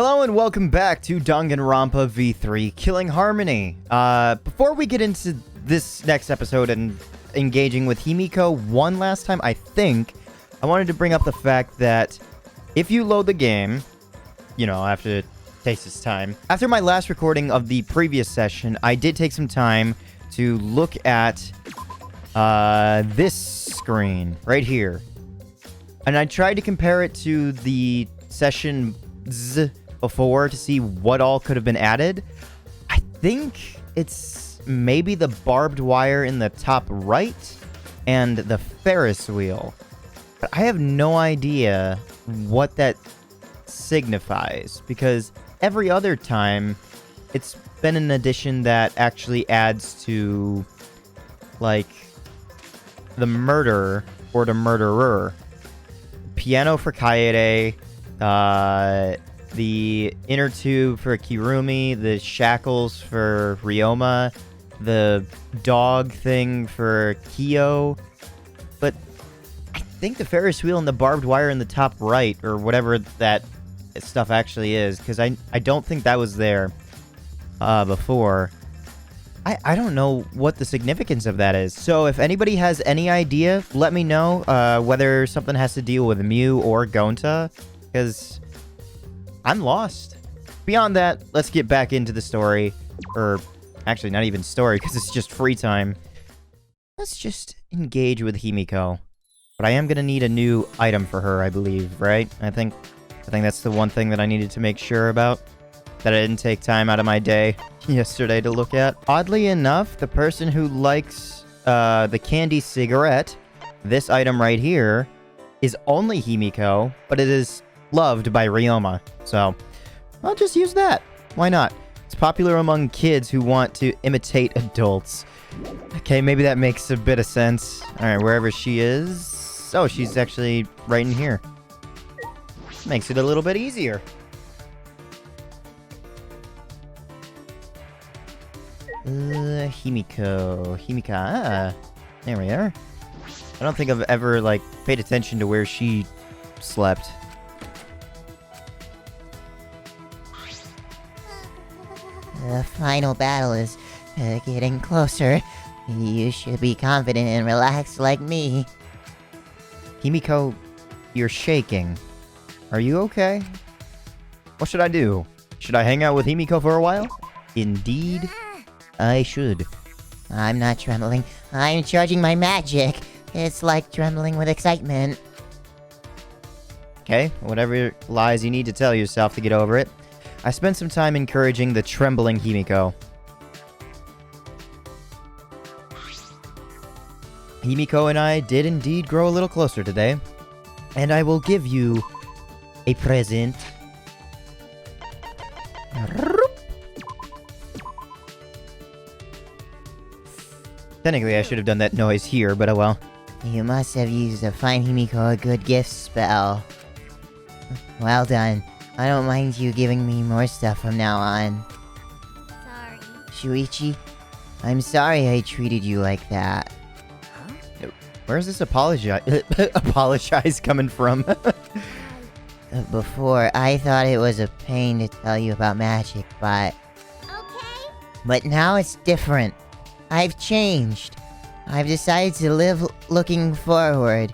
Hello and welcome back to Danganronpa V3 Killing Harmony. Before we get into this next episode and engaging with Himiko one last time, I wanted to bring up the fact that if you load the game, you know, after it takes its time. After my last recording of the previous session, I did take some time to look at this screen right here. And I tried to compare it to the session before to see what all could have been added. I think it's maybe the barbed wire in the top right and the Ferris wheel. But I have no idea what that signifies, because every other time it's been an addition that actually adds to, like, the murder or the murderer. Piano for Kaede, the inner tube for Kirumi, the shackles for Ryoma, the dog thing for Kyo. But I think the Ferris wheel and the barbed wire in the top right, or whatever that stuff actually is, because I don't think that was there before. I don't know what the significance of that is. So if anybody has any idea, let me know whether something has to deal with Mew or Gonta, because I'm lost. Beyond that, let's get back into the story. Or, actually, not even story, because it's just free time. Let's just engage with Himiko. But I am going to need a new item for her, I believe, right? I think that's the one thing that I needed to make sure about. That I didn't take time out of my day yesterday to look at. Oddly enough, the person who likes the candy cigarette, this item right here, is only Himiko, but it is loved by Ryoma. So, I'll just use that. Why not? It's popular among kids who want to imitate adults. Okay, maybe that makes a bit of sense. Alright, wherever she is... Oh, she's actually right in here. Makes it a little bit easier. Himika. There we are. I don't think I've ever, like, paid attention to where she slept. The final battle is getting closer. You should be confident and relaxed like me. Himiko, you're shaking. Are you okay? What should I do? Should I hang out with Himiko for a while? Indeed, I should. I'm not trembling. I'm charging my magic. It's like trembling with excitement. Okay, whatever lies you need to tell yourself to get over it. I spent some time encouraging the trembling Himiko. Himiko and I did indeed grow a little closer today. And I will give you a present. Technically, I should have done that noise here, but oh well. You must have used to find Himiko a good gift spell. Well done. I don't mind you giving me more stuff from now on. Sorry. Shuichi, I'm sorry I treated you like that. Where's this apologize coming from? Before, I thought it was a pain to tell you about magic, but now it's different. I've changed. I've decided to live looking forward.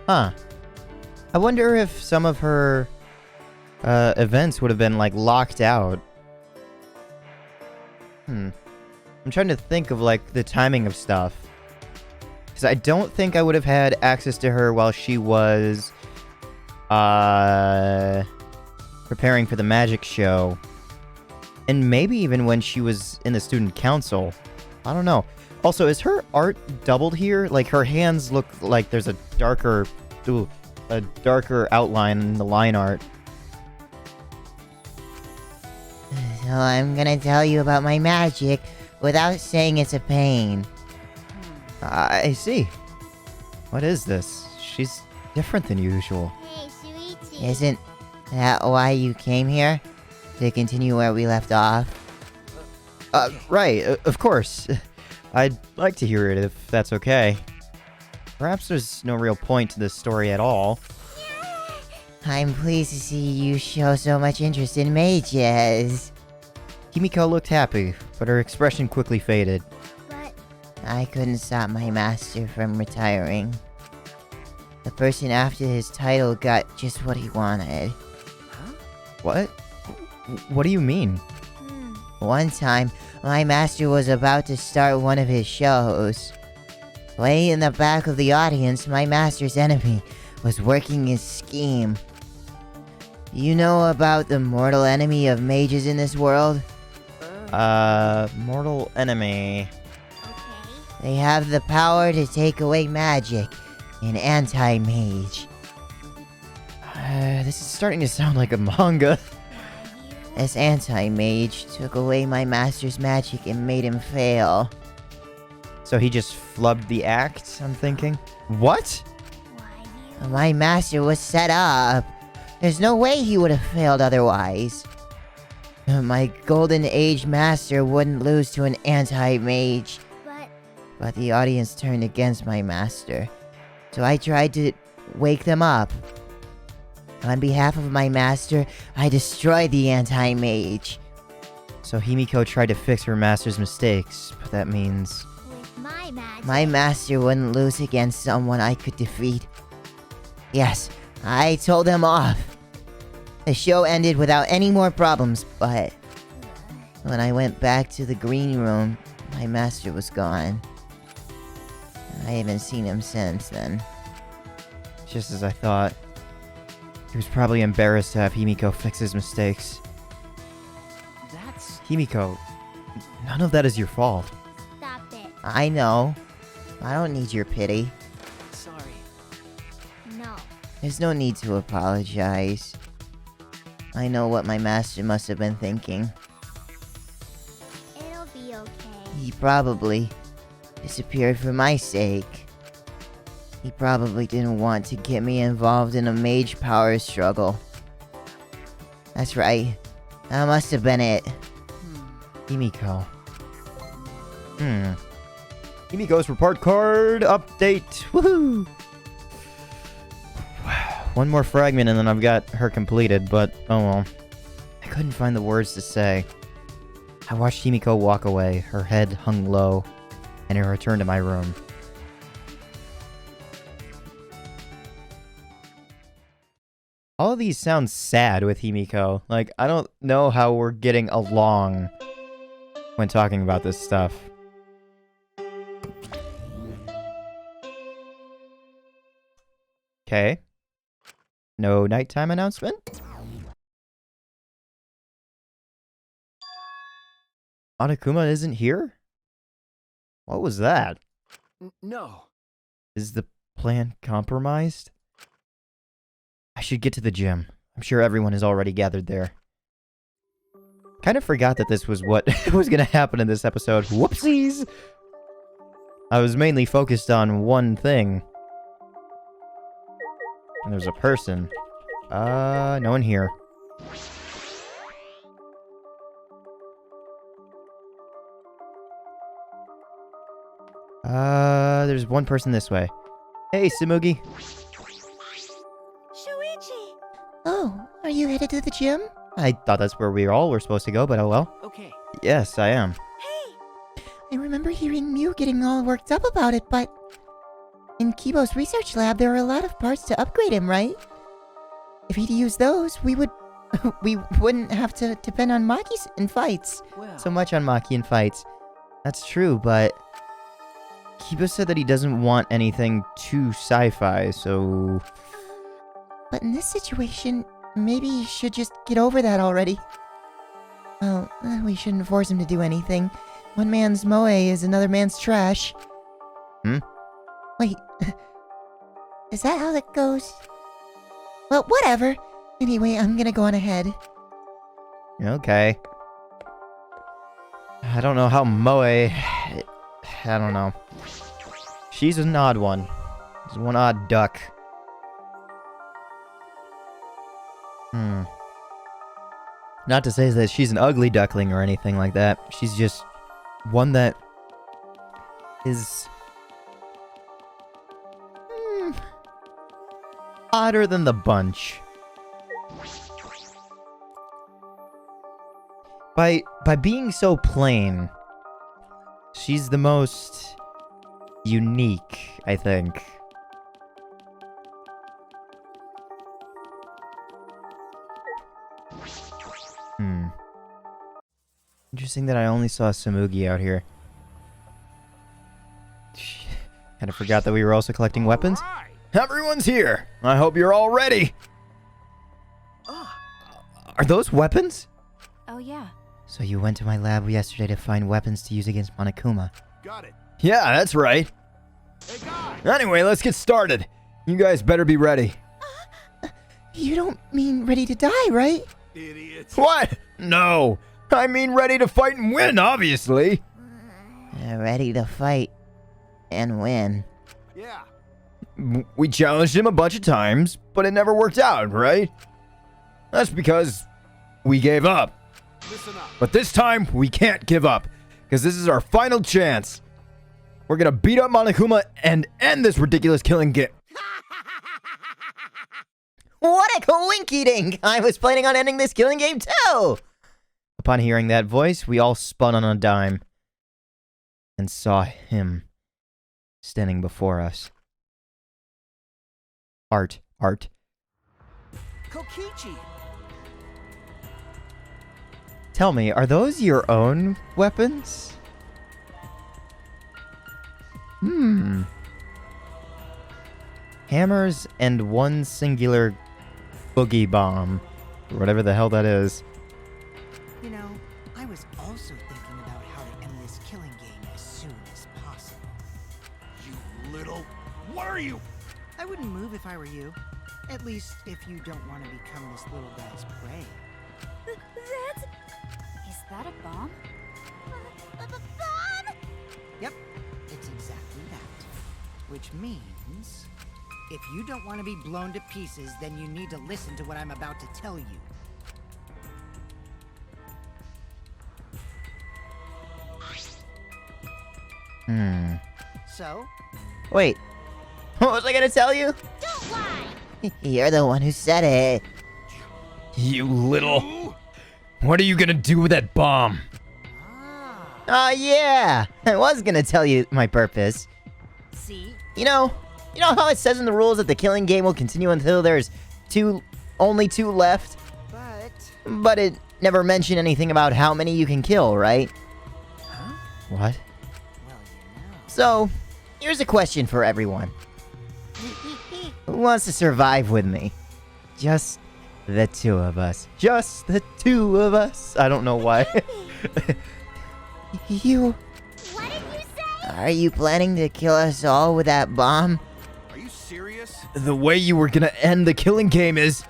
Huh. I wonder if some of her events would have been, like, locked out. I'm trying to think of, like, the timing of stuff. Because I don't think I would have had access to her while she was preparing for the magic show. And maybe even when she was in the student council. I don't know. Also, is her art doubled here? Like, her hands look like there's a darker outline in the line art. So I'm gonna tell you about my magic without saying it's a pain. I see. What is this? She's different than usual. Hey, Shuichi. Isn't that why you came here? To continue where we left off? Right, of course. I'd like to hear it if that's okay. Perhaps there's no real point to this story at all. I'm pleased to see you show so much interest in mages. Himiko looked happy, but her expression quickly faded. But I couldn't stop my master from retiring. The person after his title got just what he wanted. What? What do you mean? One time, my master was about to start one of his shows. Way in the back of the audience, my master's enemy was working his scheme. You know about the mortal enemy of mages in this world? Mortal enemy. okay. They have the power to take away magic, an anti-mage. This is starting to sound like a manga. This anti-mage took away my master's magic and made him fail. So he just flubbed the act, I'm thinking? What? Why you? My master was set up. There's no way he would have failed otherwise. My golden age master wouldn't lose to an anti-mage. But the audience turned against my master. So I tried to wake them up. On behalf of my master, I destroyed the anti-mage. So Himiko tried to fix her master's mistakes, but that means... With my magic. My master wouldn't lose against someone I could defeat. Yes, I told them off. The show ended without any more problems, but when I went back to the green room, my master was gone. I haven't seen him since then. Just as I thought. He was probably embarrassed to have Himiko fix his mistakes. That's... Himiko, none of that is your fault. Stop it. I know. I don't need your pity. sorry. No. There's no need to apologize. I know what my master must have been thinking. It'll be okay. He probably disappeared for my sake. He probably didn't want to get me involved in a mage power struggle. That's right. That must have been it. Himiko. Himiko's report card update. Woohoo! One more fragment and then I've got her completed, but oh well. I couldn't find the words to say. I watched Himiko walk away, her head hung low, and I returned to my room. All of these sound sad with Himiko. Like, I don't know how we're getting along when talking about this stuff. Okay. No nighttime announcement? Monokuma isn't here? What was that? No. Is the plan compromised? I should get to the gym. I'm sure everyone is already gathered there. Kind of forgot that this was what was gonna happen in this episode. Whoopsies! I was mainly focused on one thing. And there's a person. No one here. There's one person this way. Hey, Samugi. Shuichi! Oh, are you headed to the gym? I thought that's where we all were supposed to go, but oh well. Okay. Yes, I am. Hey! I remember hearing Mew getting all worked up about it, but... in Kibo's research lab, there are a lot of parts to upgrade him, right? If he'd use those, we wouldn't have to depend on Maki's in fights. Well, So much on Maki in fights. That's true, but... Kibo said that he doesn't want anything too sci-fi, so... But in this situation, maybe you should just get over that already. Well, we shouldn't force him to do anything. One man's moe is another man's trash. Hmm? Wait. Is that how that goes? Well, whatever. Anyway, I'm gonna go on ahead. Okay. I don't know how Moe... I don't know. She's an odd one. She's one odd duck. Not to say that she's an ugly duckling or anything like that. She's just one that is... odder than the bunch. By being so plain, she's the most unique, I think. Interesting that I only saw Samugi out here. Kind of forgot that we were also collecting weapons. Everyone's here. I hope you're all ready. Are those weapons? Oh, yeah. So you went to my lab yesterday to find weapons to use against Monokuma. Got it. Yeah, that's right. Hey, guys! Anyway, let's get started. You guys better be ready. You don't mean ready to die, right? Idiots. What? No. I mean ready to fight and win, obviously. Ready to fight and win. Yeah. We challenged him a bunch of times, but it never worked out, right? That's because we gave up. Listen up. But this time, we can't give up, because this is our final chance. We're gonna beat up Monokuma and end this ridiculous killing game. What a coinky dink! I was planning on ending this killing game too! Upon hearing that voice, we all spun on a dime and saw him standing before us. Art. Kokichi! Tell me, are those your own weapons? Hammers and one singular boogie bomb. Or whatever the hell that is. You know, I was also thinking about how to end this killing game as soon as possible. You little. What are you? I wouldn't move if I were you. At least if you don't want to become this little guy's prey. That's... Is that a bomb? Bomb? Yep, it's exactly that. Which means, if you don't want to be blown to pieces, then you need to listen to what I'm about to tell you. So? Wait, what was I gonna tell you? Don't lie! You're the one who said it. You little... What are you gonna do with that bomb? Yeah, I was gonna tell you my purpose. See? You know how it says in the rules that the killing game will continue until there's only two left? But it never mentioned anything about how many you can kill, right? Huh? What? Well, you know. So, here's a question for everyone. Who wants to survive with me? Just the two of us. Just the two of us. I don't know why. You... What did you say? Are you planning to kill us all with that bomb? Are you serious? The way you were gonna end the killing game is...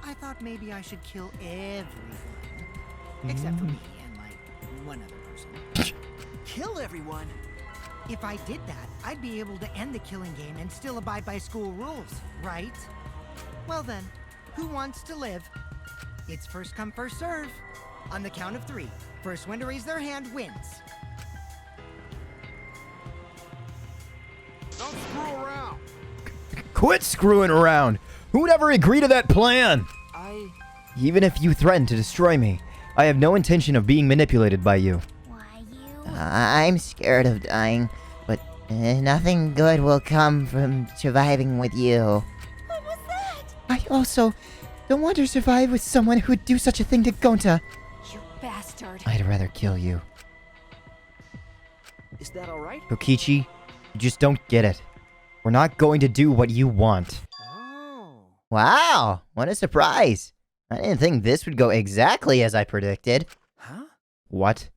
I thought maybe I should kill everyone. Except for me and, like, one other person. Kill everyone! If I did that, I'd be able to end the killing game and still abide by school rules, right? Well then, who wants to live? It's first come, first serve. On the count of 3, first one to raise their hand wins. Don't screw around. Quit screwing around! Who'd ever agree to that plan? Even if you threaten to destroy me, I have no intention of being manipulated by you. Why you... I'm scared of dying, but nothing good will come from surviving with you. What was that? I also don't want to survive with someone who would do such a thing to Gonta. You bastard. I'd rather kill you. Is that alright? Kokichi, you just don't get it. We're not going to do what you want. Oh. Wow, what a surprise. I didn't think this would go exactly as I predicted. Huh? What?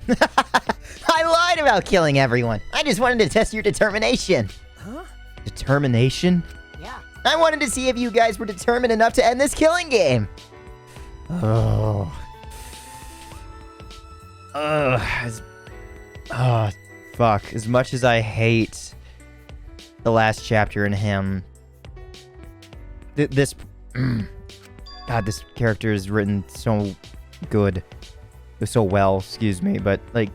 I lied about killing everyone. I just wanted to test your determination. Huh? Determination? Yeah. I wanted to see if you guys were determined enough to end this killing game. Oh. Fuck. As much as I hate the last chapter in him, this... God, this character is written so good. So well, excuse me, but, like...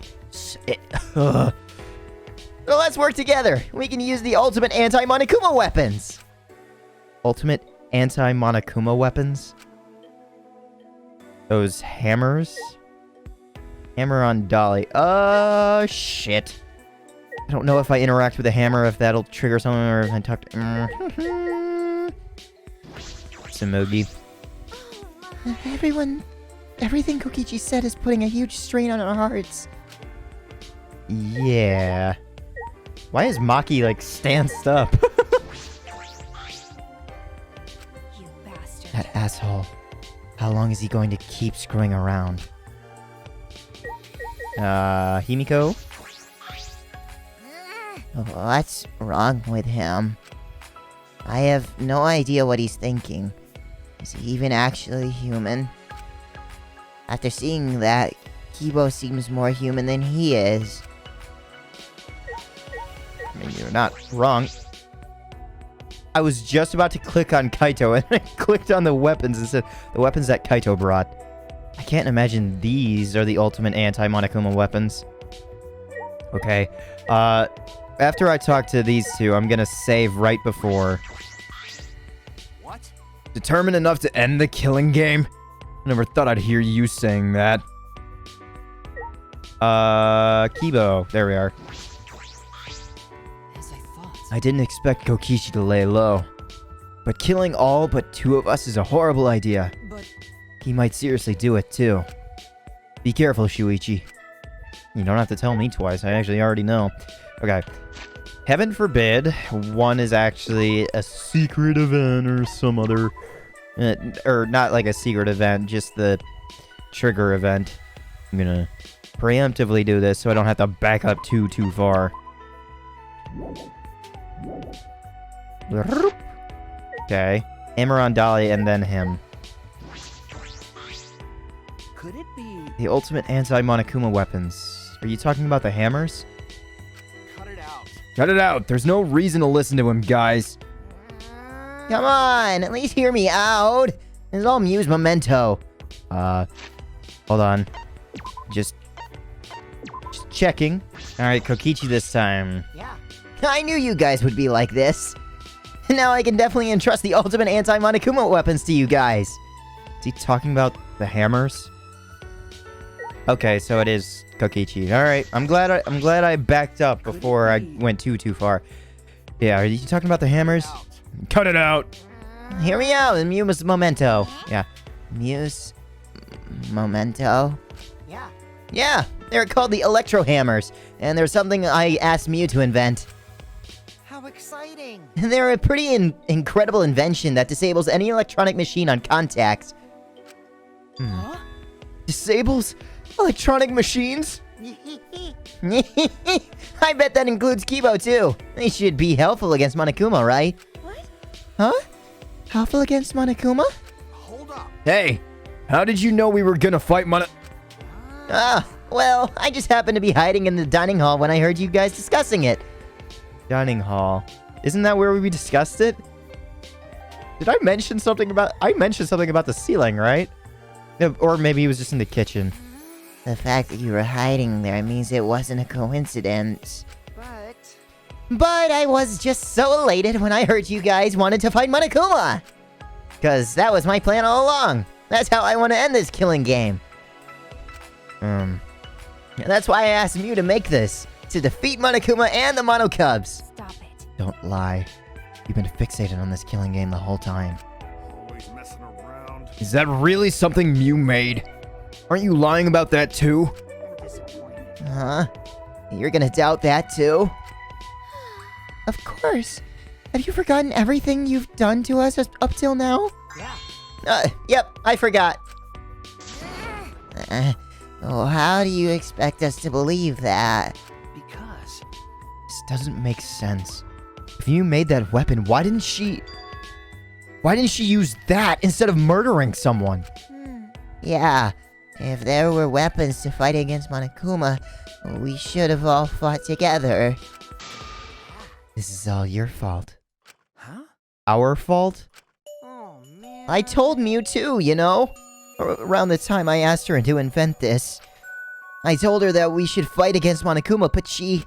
Well, let's work together. We can use the ultimate anti-Monokuma weapons. Ultimate anti-Monokuma weapons? Those hammers? Hammer on Dolly. Shit. I don't know if I interact with the hammer, if that'll trigger someone, or if I talk to... Samogi. Everything Kokichi said is putting a huge strain on our hearts. Yeah. Why is Maki, like, stanced up? You bastard. That asshole. How long is he going to keep screwing around? Himiko? What's wrong with him? I have no idea what he's thinking. Is he even actually human? After seeing that, Kibo seems more human than he is. I mean, you're not wrong. I was just about to click on Kaito, and I clicked on the weapons and said, the weapons that Kaito brought. I can't imagine these are the ultimate anti-Monokuma weapons. Okay, after I talk to these two, I'm gonna save right before. What? Determined enough to end the killing game? Never thought I'd hear you saying that. Kibo. There we are. As I thought. I didn't expect Kokichi to lay low. But killing all but 2 of us is a horrible idea. But He might seriously do it, too. Be careful, Shuichi. You don't have to tell me twice. I actually already know. Okay. Heaven forbid one is actually a secret event or some other... or not like a secret event, just the trigger event. I'm gonna preemptively do this so I don't have to back up too far. Okay. Hammer on Dolly and then him. could it be? The ultimate anti-Monokuma weapons. Are you talking about the hammers? Cut it out. Cut it out! There's no reason to listen to him, guys. Come on, at least hear me out. It's all Mew's memento. Hold on. Just checking. Alright, Kokichi this time. Yeah. I knew you guys would be like this. Now I can definitely entrust the ultimate anti-Monokuma weapons to you guys. Is he talking about the hammers? Okay, so it is Kokichi. Alright, I'm glad I backed up before I went too far. Yeah, are you talking about the hammers? Out. Cut it out! Hear me out, Mew's memento. Yeah. Mew's memento? Yeah. Yeah, they're called the Electro Hammers, and they're something I asked Mew to invent. How exciting. They're a pretty incredible invention that disables any electronic machine on contact. Huh? Disables electronic machines? I bet that includes Kibo too. They should be helpful against Monokuma, right? What? Huh? Helpful against Monokuma? Hold up. Hey, how did you know we were gonna fight Ah, well, I just happened to be hiding in the dining hall when I heard you guys discussing it. Dining hall. Isn't that where we discussed it? Did I mention something about... I mentioned something about the ceiling, right? No, or maybe it was just in the kitchen. The fact that you were hiding there means it wasn't a coincidence. But I was just so elated when I heard you guys wanted to fight Monokuma! Cause that was my plan all along. That's how I want to end this killing game. And that's why I asked Mew to make this. To defeat Monokuma and the Mono Cubs. Stop it. Don't lie. You've been fixated on this killing game the whole time. Always messing around. Is that really something Mew made? Aren't you lying about that too? I'm disappointed. Huh? You're gonna doubt that too? Of course. Have you forgotten everything you've done to us up till now? Yeah. Yep, I forgot. Oh, how do you expect us to believe that? Because This doesn't make sense. If you made that weapon, why didn't she use that instead of murdering someone? Yeah, if there were weapons to fight against Monokuma, we should have all fought together. This is all your fault. huh? Our fault? Oh, man. I told Mew too, you know? Around the time I asked her to invent this. I told her that we should fight against Monokuma, but she...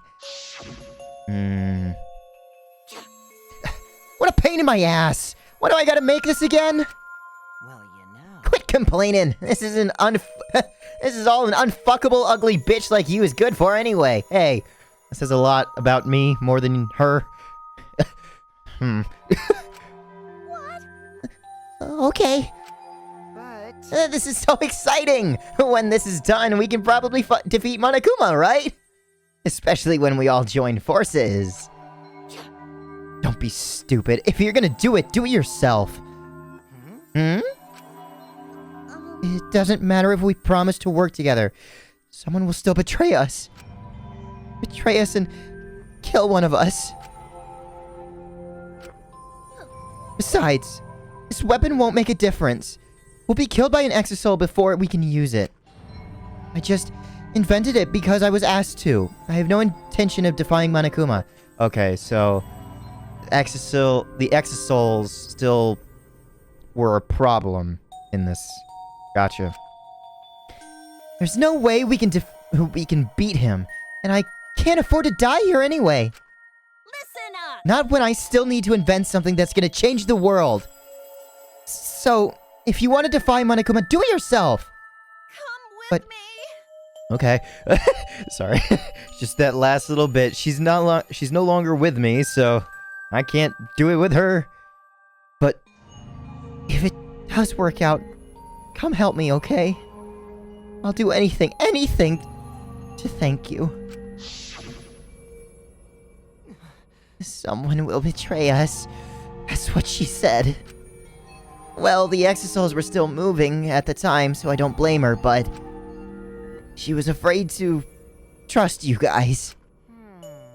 What a pain in my ass! Why do I gotta make this again? Well, you know. Quit complaining. This is this is all an unfuckable, ugly bitch like you is good for anyway. Hey, this says a lot about me more than her. Okay. But This is so exciting! When this is done, we can probably defeat Monokuma, right? Especially when we all join forces. Don't be stupid. If you're gonna do it yourself. Hmm? It doesn't matter if we promise to work together. Someone will still betray us. Betray us and kill one of us. Besides, this weapon won't make a difference. We'll be killed by an exosoul before we can use it. I just invented it because I was asked to. I have no intention of defying Monokuma. Okay, so the exosouls still were a problem in this. Gotcha. There's no way we can beat him, and I can't afford to die here anyway. Listen up! Not when I still need to invent something that's gonna change the world. So, if you want to defy Monokuma, do it yourself! Come with But- me! Okay. Sorry. Just that last little bit. She's no longer with me, so I can't do it with her. But if it does work out, come help me, okay? I'll do anything to thank you. Someone will betray us. That's what she said. Well, the exosouls were still moving at the time, so I don't blame her, but she was afraid to trust you guys.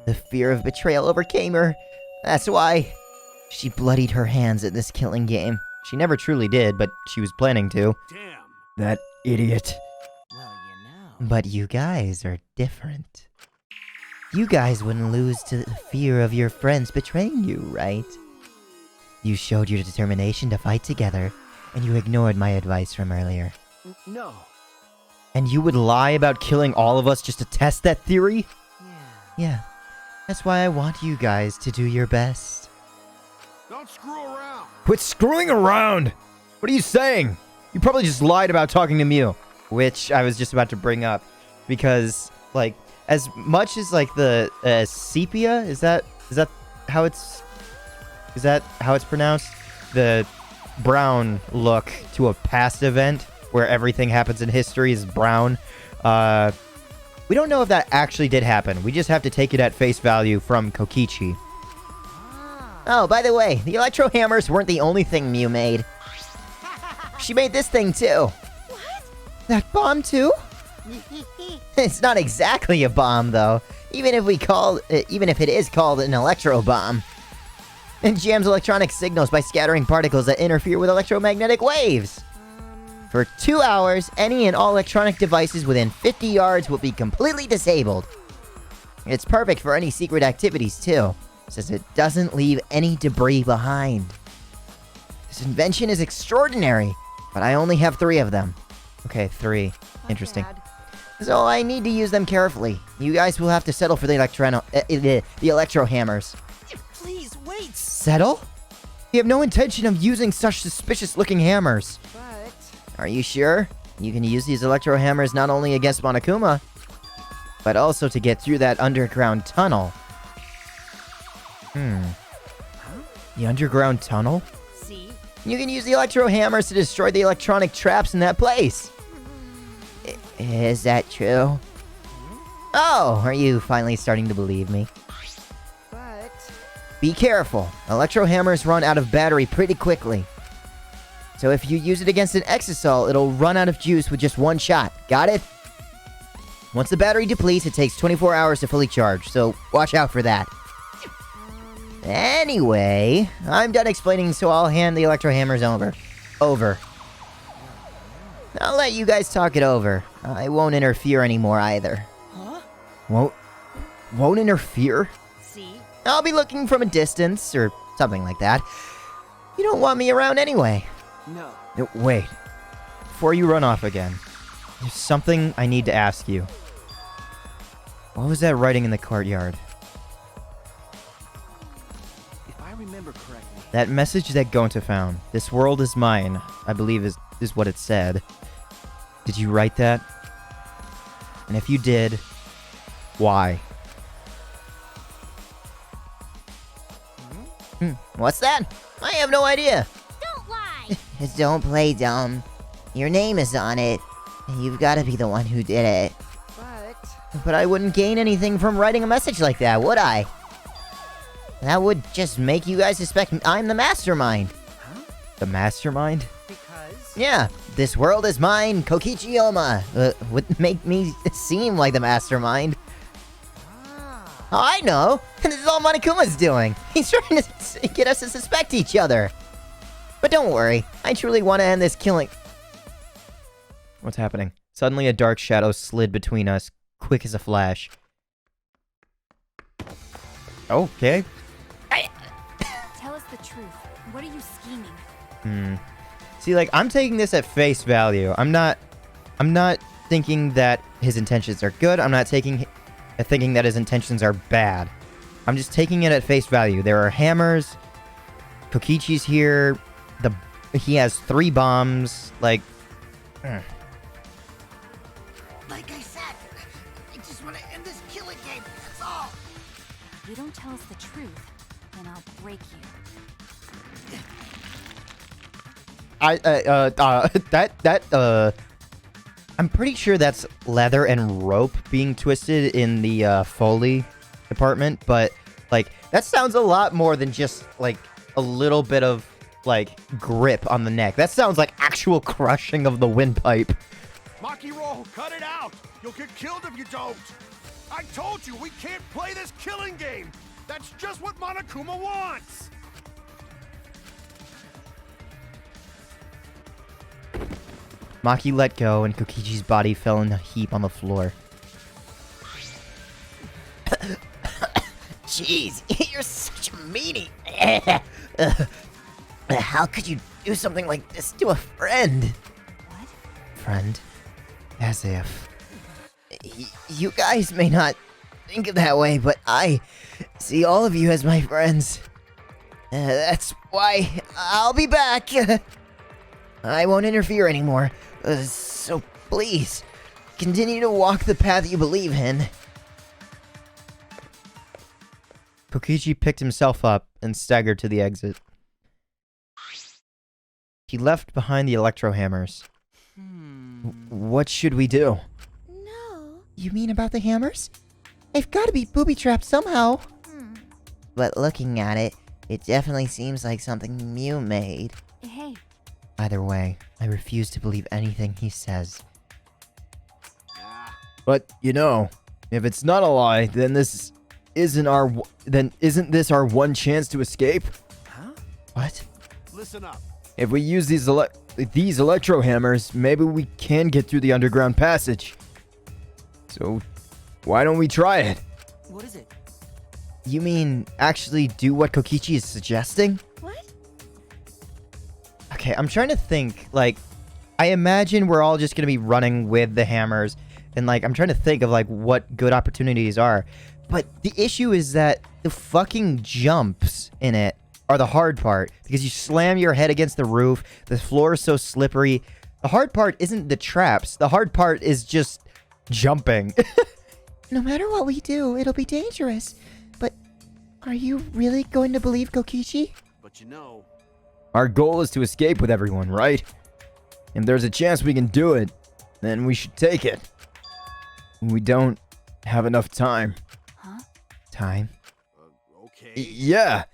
The fear of betrayal overcame her. That's why she bloodied her hands in this killing game. She never truly did, but she was planning to. Damn. That idiot. Well, you know. But you guys are different. You guys wouldn't lose to the fear of your friends betraying you, right? You showed your determination to fight together, and you ignored my advice from earlier. No. And you would lie about killing all of us just to test that theory? Yeah, that's why I want you guys to do your best. Don't screw around. Quit screwing around! What are you saying? You probably just lied about talking to Mew. Which I was just about to bring up. Because, like, as much as, like, the sepia, is that how it's pronounced? The brown look to a past event where everything happens in history is brown. We don't know if that actually did happen. We just have to take it at face value from Kokichi. Oh, by the way, the electro hammers weren't the only thing Mew made. She made this thing too. What? That bomb too? It's not exactly a bomb though, even if it is called an electro bomb. It jams electronic signals by scattering particles that interfere with electromagnetic waves. For 2 hours, any and all electronic devices within 50 yards will be completely disabled. It's perfect for any secret activities too, since it doesn't leave any debris behind. This invention is extraordinary, but I only have 3 of them. Okay, 3. Interesting. Dad, So I need to use them carefully. You guys will have to settle for the electro hammers. please wait. Settle? You have no intention of using such suspicious-looking hammers. But Are you sure? You can use these electro hammers not only against Monokuma, but also to get through that underground tunnel. The underground tunnel? See? You can use the electro hammers to destroy the electronic traps in that place. Is that true? Oh, are you finally starting to believe me? but Be careful. Electro hammers run out of battery pretty quickly. So if you use it against an exosoul, it'll run out of juice with just 1 shot. Got it? Once the battery depletes, it takes 24 hours to fully charge, so watch out for that. Anyway, I'm done explaining, so I'll hand the electro hammers over. I'll let you guys talk it over. I won't interfere anymore either. huh? Won't interfere? See? I'll be looking from a distance, or something like that. You don't want me around anyway. No. Wait. Before you run off again, there's something I need to ask you. What was that writing in the courtyard? If I remember correctly, That message that Gonta found, "This world is mine," I believe is what it said. Did you write that? And if you did, why? What's that? I have no idea. Don't lie! Don't play dumb. Your name is on it. You've got to be the one who did it. But I wouldn't gain anything from writing a message like that, would I? That would just make you guys suspect I'm the mastermind. The mastermind? Because... Yeah, this world is mine, Kokichi Oma. Would make me seem like the mastermind. Oh, I know! This is all Monokuma's doing! He's trying to get us to suspect each other! But don't worry, I truly want to end this killing... What's happening? Suddenly a dark shadow slid between us, quick as a flash. Okay. Tell us the truth. What are you scheming? See, like, I'm taking this at face value. I'm not thinking that his intentions are good. I'm not thinking that his intentions are bad. I'm just taking it at face value. There are hammers. Kokichi's here. He has 3 bombs. Like... Like I said, I just want to end this killing game, that's all! If you don't tell us the truth, then I'll break you. I'm pretty sure that's leather and rope being twisted in the Foley department, but, like, that sounds a lot more than just, like, a little bit of, like, grip on the neck. That sounds like actual crushing of the windpipe. Makiro, cut it out! You'll get killed if you don't! I told you, we can't play this killing game! That's just what Monokuma wants! Maki let go, and Kokichi's body fell in a heap on the floor. Jeez, you're such a meanie. How could you do something like this to a friend? What? Friend? As if. You guys may not think of that way, but I see all of you as my friends. That's why I'll be back. I won't interfere anymore. So please, continue to walk the path you believe in. Kokichi picked himself up and staggered to the exit. He left behind the electro hammers. What should we do? No. You mean about the hammers? They've got to be booby-trapped somehow. But looking at it, it definitely seems like something Mew made. Hey, Either way, I refuse to believe anything he says. But, you know, if it's not a lie, then isn't this our one chance to escape? Huh? What? Listen up. If we use these electro hammers, maybe we can get through the underground passage. So, why don't we try it? What is it? You mean actually do what Kokichi is suggesting? what? Okay, I'm trying to think, like, I imagine we're all just gonna be running with the hammers, and, like, I'm trying to think of, like, what good opportunities are. But the issue is that the fucking jumps in it are the hard part, because you slam your head against the roof, the floor is so slippery. The hard part isn't the traps, the hard part is just jumping. No matter what we do, it'll be dangerous. But are you really going to believe Kokichi? But you know... Our goal is to escape with everyone, right? If there's a chance we can do it, then we should take it. We don't have enough time. Huh? Time? Okay. Yeah,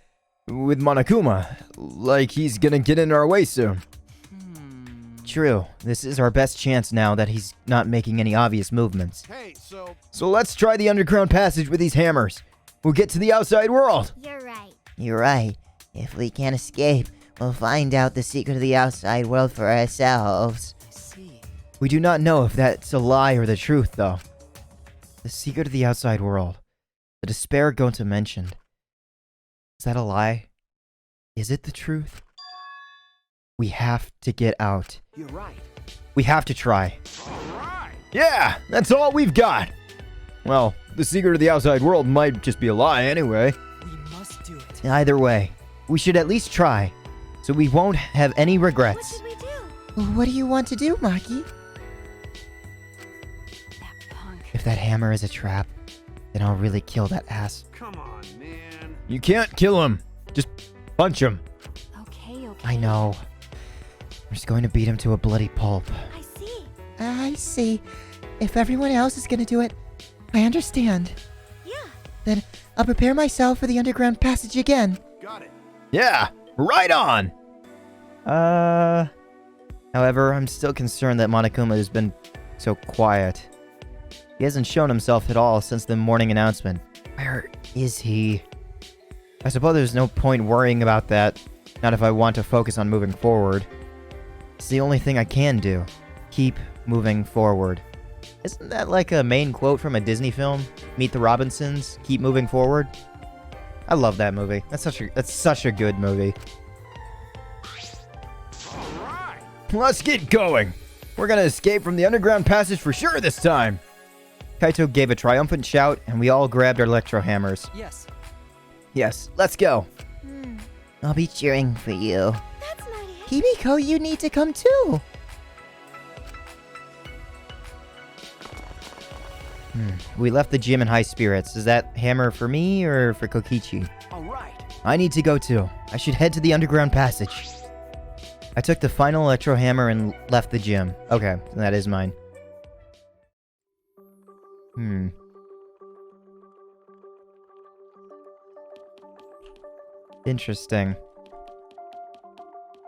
with Monokuma. Like he's gonna get in our way soon. True, this is our best chance now that he's not making any obvious movements. Hey, so... So let's try the underground passage with these hammers. We'll get to the outside world. You're right. You're right. If we can't escape, we'll find out the secret of the outside world for ourselves. I see. We do not know if that's a lie or the truth, though. The secret of the outside world. The despair Gonta mentioned. Is that a lie? Is it the truth? We have to get out. You're right. We have to try. All right. Yeah, that's all we've got. Well, the secret of the outside world might just be a lie anyway. We must do it. Either way, We should at least try, so we won't have any What regrets. should we do? What do you want to do, Maki? That punk. If that hammer is a trap, then I'll really kill that ass. Come on, man. You can't kill him. Just punch him. Okay, okay. I know. We're just going to beat him to a bloody pulp. I see. I see. If everyone else is gonna do it, I understand. Yeah. Then I'll prepare myself for the underground passage again. Got it. Yeah, right on! However, I'm still concerned that Monokuma has been so quiet. He hasn't shown himself at all since the morning announcement. Where is he? I suppose there's no point worrying about that, not if I want to focus on moving forward. It's the only thing I can do. Keep moving forward. Isn't that like a main quote from a Disney film? Meet the Robinsons, keep moving forward? I love that movie. That's such a good movie. All right. Let's get going. We're gonna escape from the underground passage for sure this time. Kaito gave a triumphant shout, and we all grabbed our electro hammers. Yes. Yes, let's go. I'll be cheering for you. That's not it. Himiko, you need to come too. We left the gym in high spirits. Is that hammer for me or for Kokichi? All right. I need to go too. I should head to the underground passage. I took the final electro hammer and left the gym. Okay, that is mine. Interesting.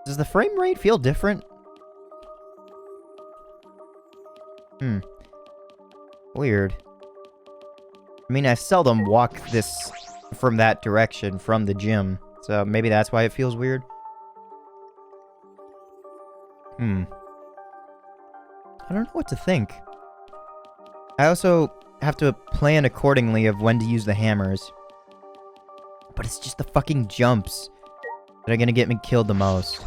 Does the frame rate feel different? Weird. I mean, I seldom walk this from that direction from the gym, so maybe that's why it feels weird. I don't know what to think. I also have to plan accordingly of when to use the hammers. But it's just the fucking jumps that are gonna get me killed the most.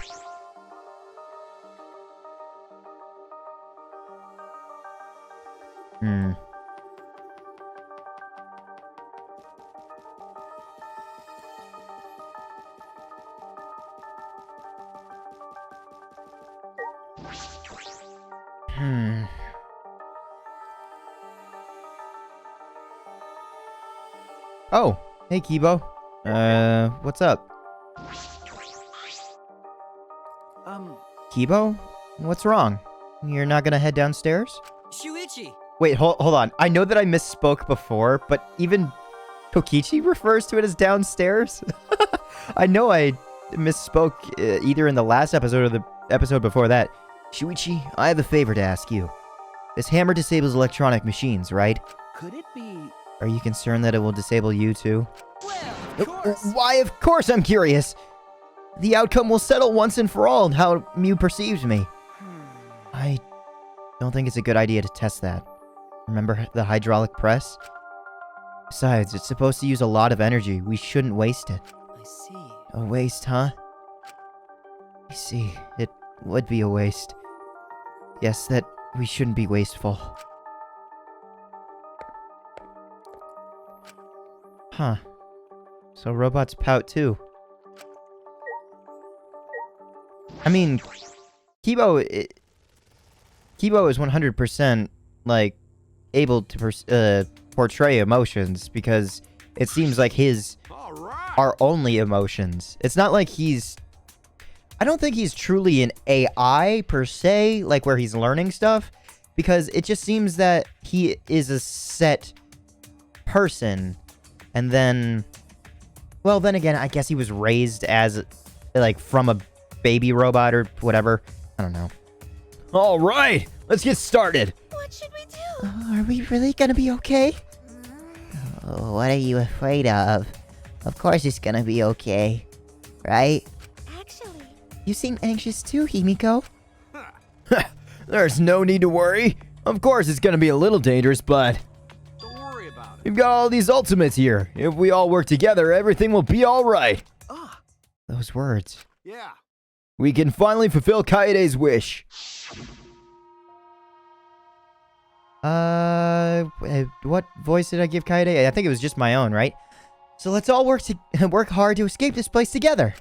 Oh, hey Kibo. What's up? Kibo? What's wrong? You're not gonna head downstairs? Shuichi! Wait, hold on. I know that I misspoke before, but even Kokichi refers to it as downstairs? I know I misspoke either in the last episode or the episode before that. Shuichi, I have a favor to ask you. This hammer disables electronic machines, right? Could it be... Are you concerned that it will disable you too? Well, of course! Why, of course I'm curious! The outcome will settle once and for all how Mew perceives me. I don't think it's a good idea to test that. Remember the hydraulic press? Besides, it's supposed to use a lot of energy. We shouldn't waste it. I see. A waste, huh? I see. It would be a waste. Yes, that we shouldn't be wasteful. Huh. So robots pout too. I mean, Kibo is 100% like able to portray emotions because it seems like his All right. are only emotions. It's not like I don't think he's truly an AI per se, like where he's learning stuff, because it just seems that he is a set person, and then, well, then again, I guess he was raised as like from a baby robot or whatever. I don't know. All right, let's get started. What should we do? Are we really gonna be okay? Oh, what are you afraid of? Of course it's gonna be okay, right? Actually, You seem anxious too, Himiko. There's no need to worry. Of course, it's gonna be a little dangerous, but Don't worry about it. we've got all these ultimates here. If we all work together, everything will be all right. Ah, Those words. Yeah. We can finally fulfill Kaede's wish. What voice did I give Kaede? I think it was just my own, right? So let's all work hard to escape this place together.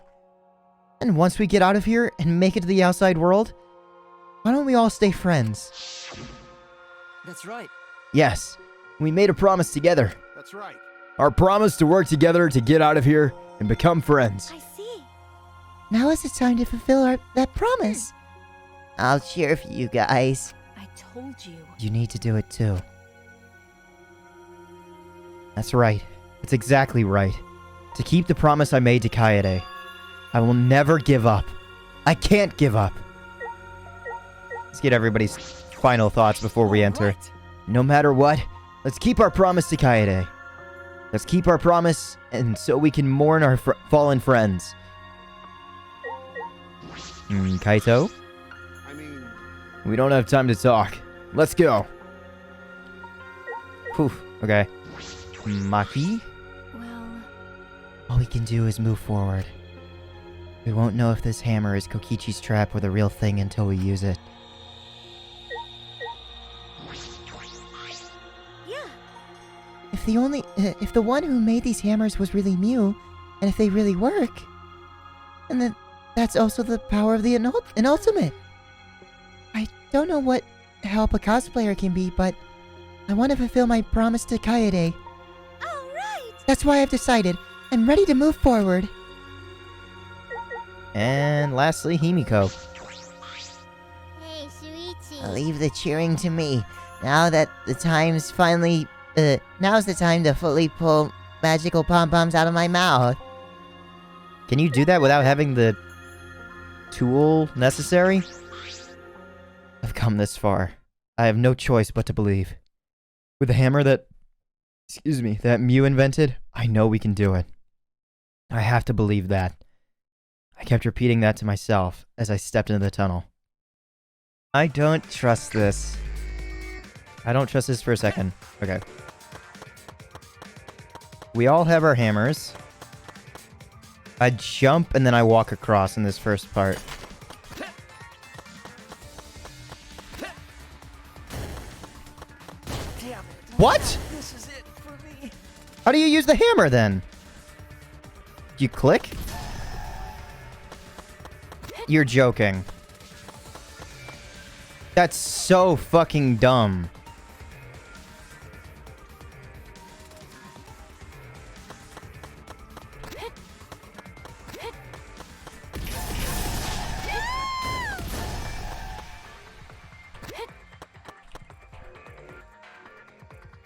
And once we get out of here and make it to the outside world, why don't we all stay friends? That's right. Yes, we made a promise together. That's right. Our promise to work together to get out of here and become friends. I see. Now is the time to fulfill that promise. I'll cheer for you guys. I told you. You need to do it too. That's right. It's exactly right. To keep the promise I made to Kaede. I will never give up. I can't give up. Let's get everybody's final thoughts before we enter. Right. No matter what, let's keep our promise to Kaede. Let's keep our promise, and so we can mourn our fallen friends. Kaito? I mean, We don't have time to talk. Let's go. Whew, okay. Maki? Well, All we can do is move forward. We won't know if this hammer is Kokichi's trap or the real thing until we use it. yeah. If the one who made these hammers was really Mew, and if they really work, and then that's also the power of the ultimate. I don't know what help a cosplayer can be, but I want to fulfill my promise to Kaede. All right. That's why I've decided. I'm ready to move forward. And lastly, Himiko. Hey, Shuichi. Leave the cheering to me. Now that the time's finally... now's the time to fully pull magical pom-poms out of my mouth. Can you do that without having the tool necessary? I've come this far. I have no choice but to believe. With the hammer that Mew invented, I know we can do it. I have to believe that. I kept repeating that to myself as I stepped into the tunnel. I don't trust this. I don't trust this for a second. Okay. We all have our hammers. I jump and then I walk across in this first part. Damn it. What? This is it for me. How do you use the hammer then? You click? You're joking. That's so fucking dumb.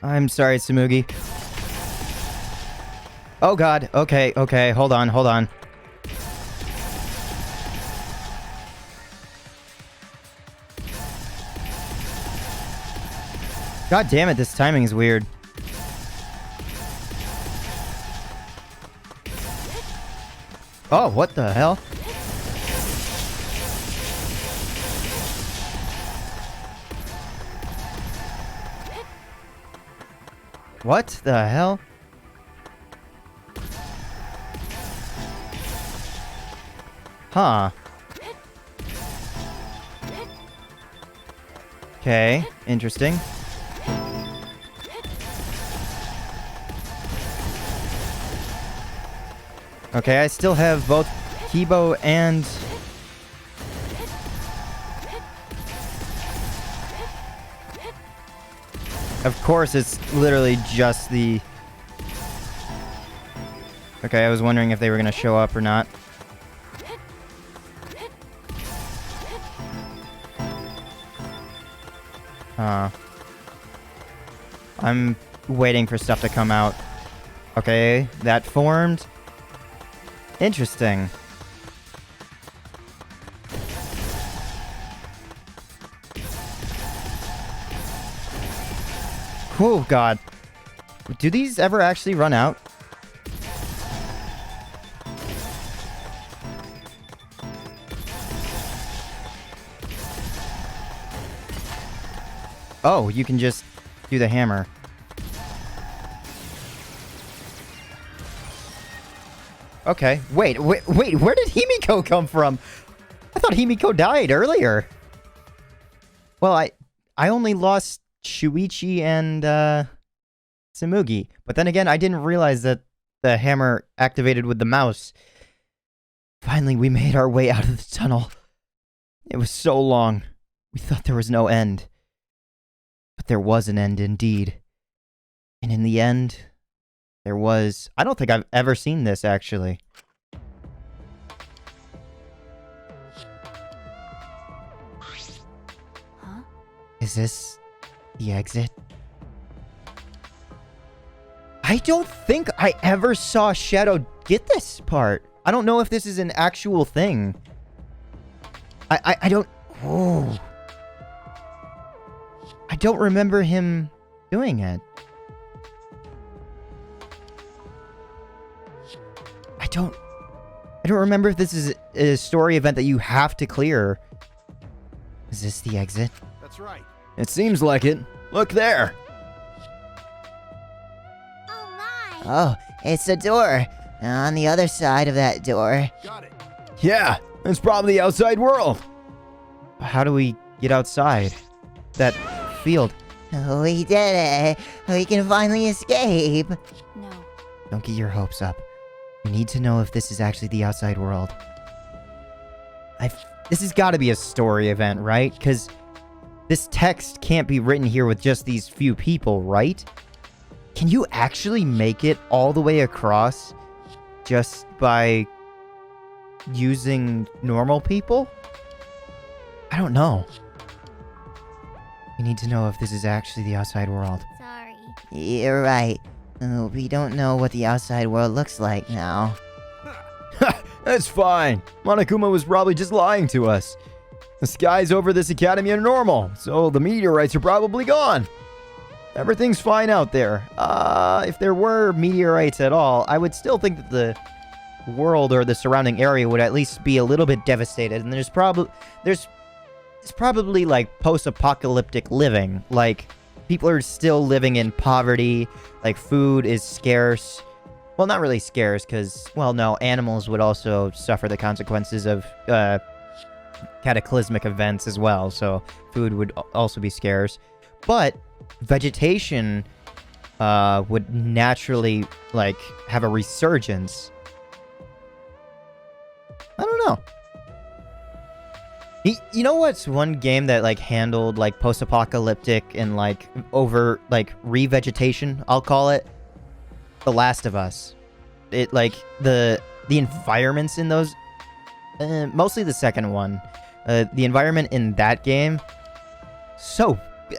I'm sorry, Tsumugi. Oh god, okay, hold on. God damn it, this timing is weird. Oh, what the hell? What the hell? Huh. Okay, interesting. Okay, I still have both Kibo and... Of course, it's literally just the... Okay, I was wondering if they were gonna show up or not. I'm waiting for stuff to come out. Okay, that formed. Interesting. Oh god. Do these ever actually run out? Oh, you can just do the hammer. Okay, wait, where did Himiko come from? I thought Himiko died earlier. Well, I only lost Shuichi and Tsumugi, but then again, I didn't realize that the hammer activated with the mouse. Finally, we made our way out of the tunnel. It was so long. We thought there was no end. But there was an end indeed. And in the end, there was... I don't think I've ever seen this, actually. Huh? Is this the exit? I don't think I ever saw Shadow get this part. I don't know if this is an actual thing. I don't... Oh. I don't remember him doing it. I don't remember if this is a story event that you have to clear. Is this the exit? That's right. It seems like it. Look there. Oh, it's a door. On the other side of that door. Got it. Yeah, it's probably the outside world. How do we get outside? That field. We did it. We can finally escape. No. Don't get your hopes up. You need to know if this is actually the outside world. This has got to be a story event, right? Because this text can't be written here with just these few people, right? Can you actually make it all the way across just by using normal people? I don't know. We need to know if this is actually the outside world. Sorry. You're right. We don't know what the outside world looks like now. That's fine. Monokuma was probably just lying to us. The skies over this academy are normal, so the meteorites are probably gone. Everything's fine out there. If there were meteorites at all, I would still think that the world or the surrounding area would at least be a little bit devastated. And it's probably like post-apocalyptic living. Like, people are still living in poverty. Like, food is scarce. Well, not really scarce, because, well, no, animals would also suffer the consequences of cataclysmic events as well. So, food would also be scarce. But vegetation would naturally, like, have a resurgence. I don't know. You know what's one game that, like, handled, like, post-apocalyptic and, like, over, like, revegetation, I'll call it? The Last of Us. It, like, the environments in those... mostly the second one. The environment in that game... So...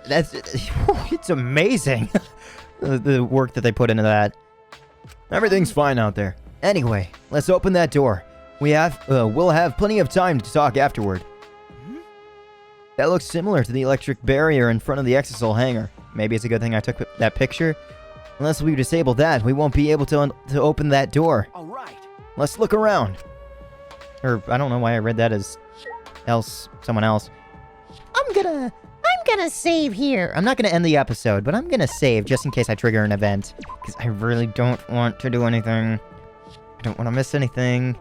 it's amazing. The work that they put into that. Everything's fine out there. Anyway, let's open that door. We'll have plenty of time to talk afterward. That looks similar to the electric barrier in front of the Exisol hangar. Maybe it's a good thing I took that picture. Unless we disable that, we won't be able to open that door. All right. Let's look around. Or, I don't know why I read that as someone else. I'm gonna save here. I'm not gonna end the episode, but I'm gonna save just in case I trigger an event. Because I really don't want to do anything. I don't want to miss anything.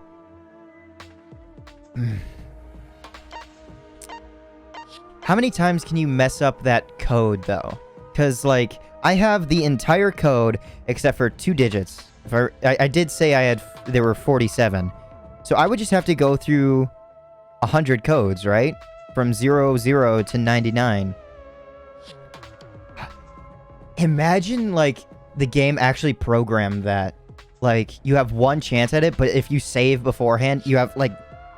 How many times can you mess up that code, though? Because, like, I have the entire code except for 2 digits. I did say there were 47. So I would just have to go through 100 codes, right? From 00 to 99. Imagine, like, the game actually programmed that. Like, you have one chance at it, but if you save beforehand, you have, like,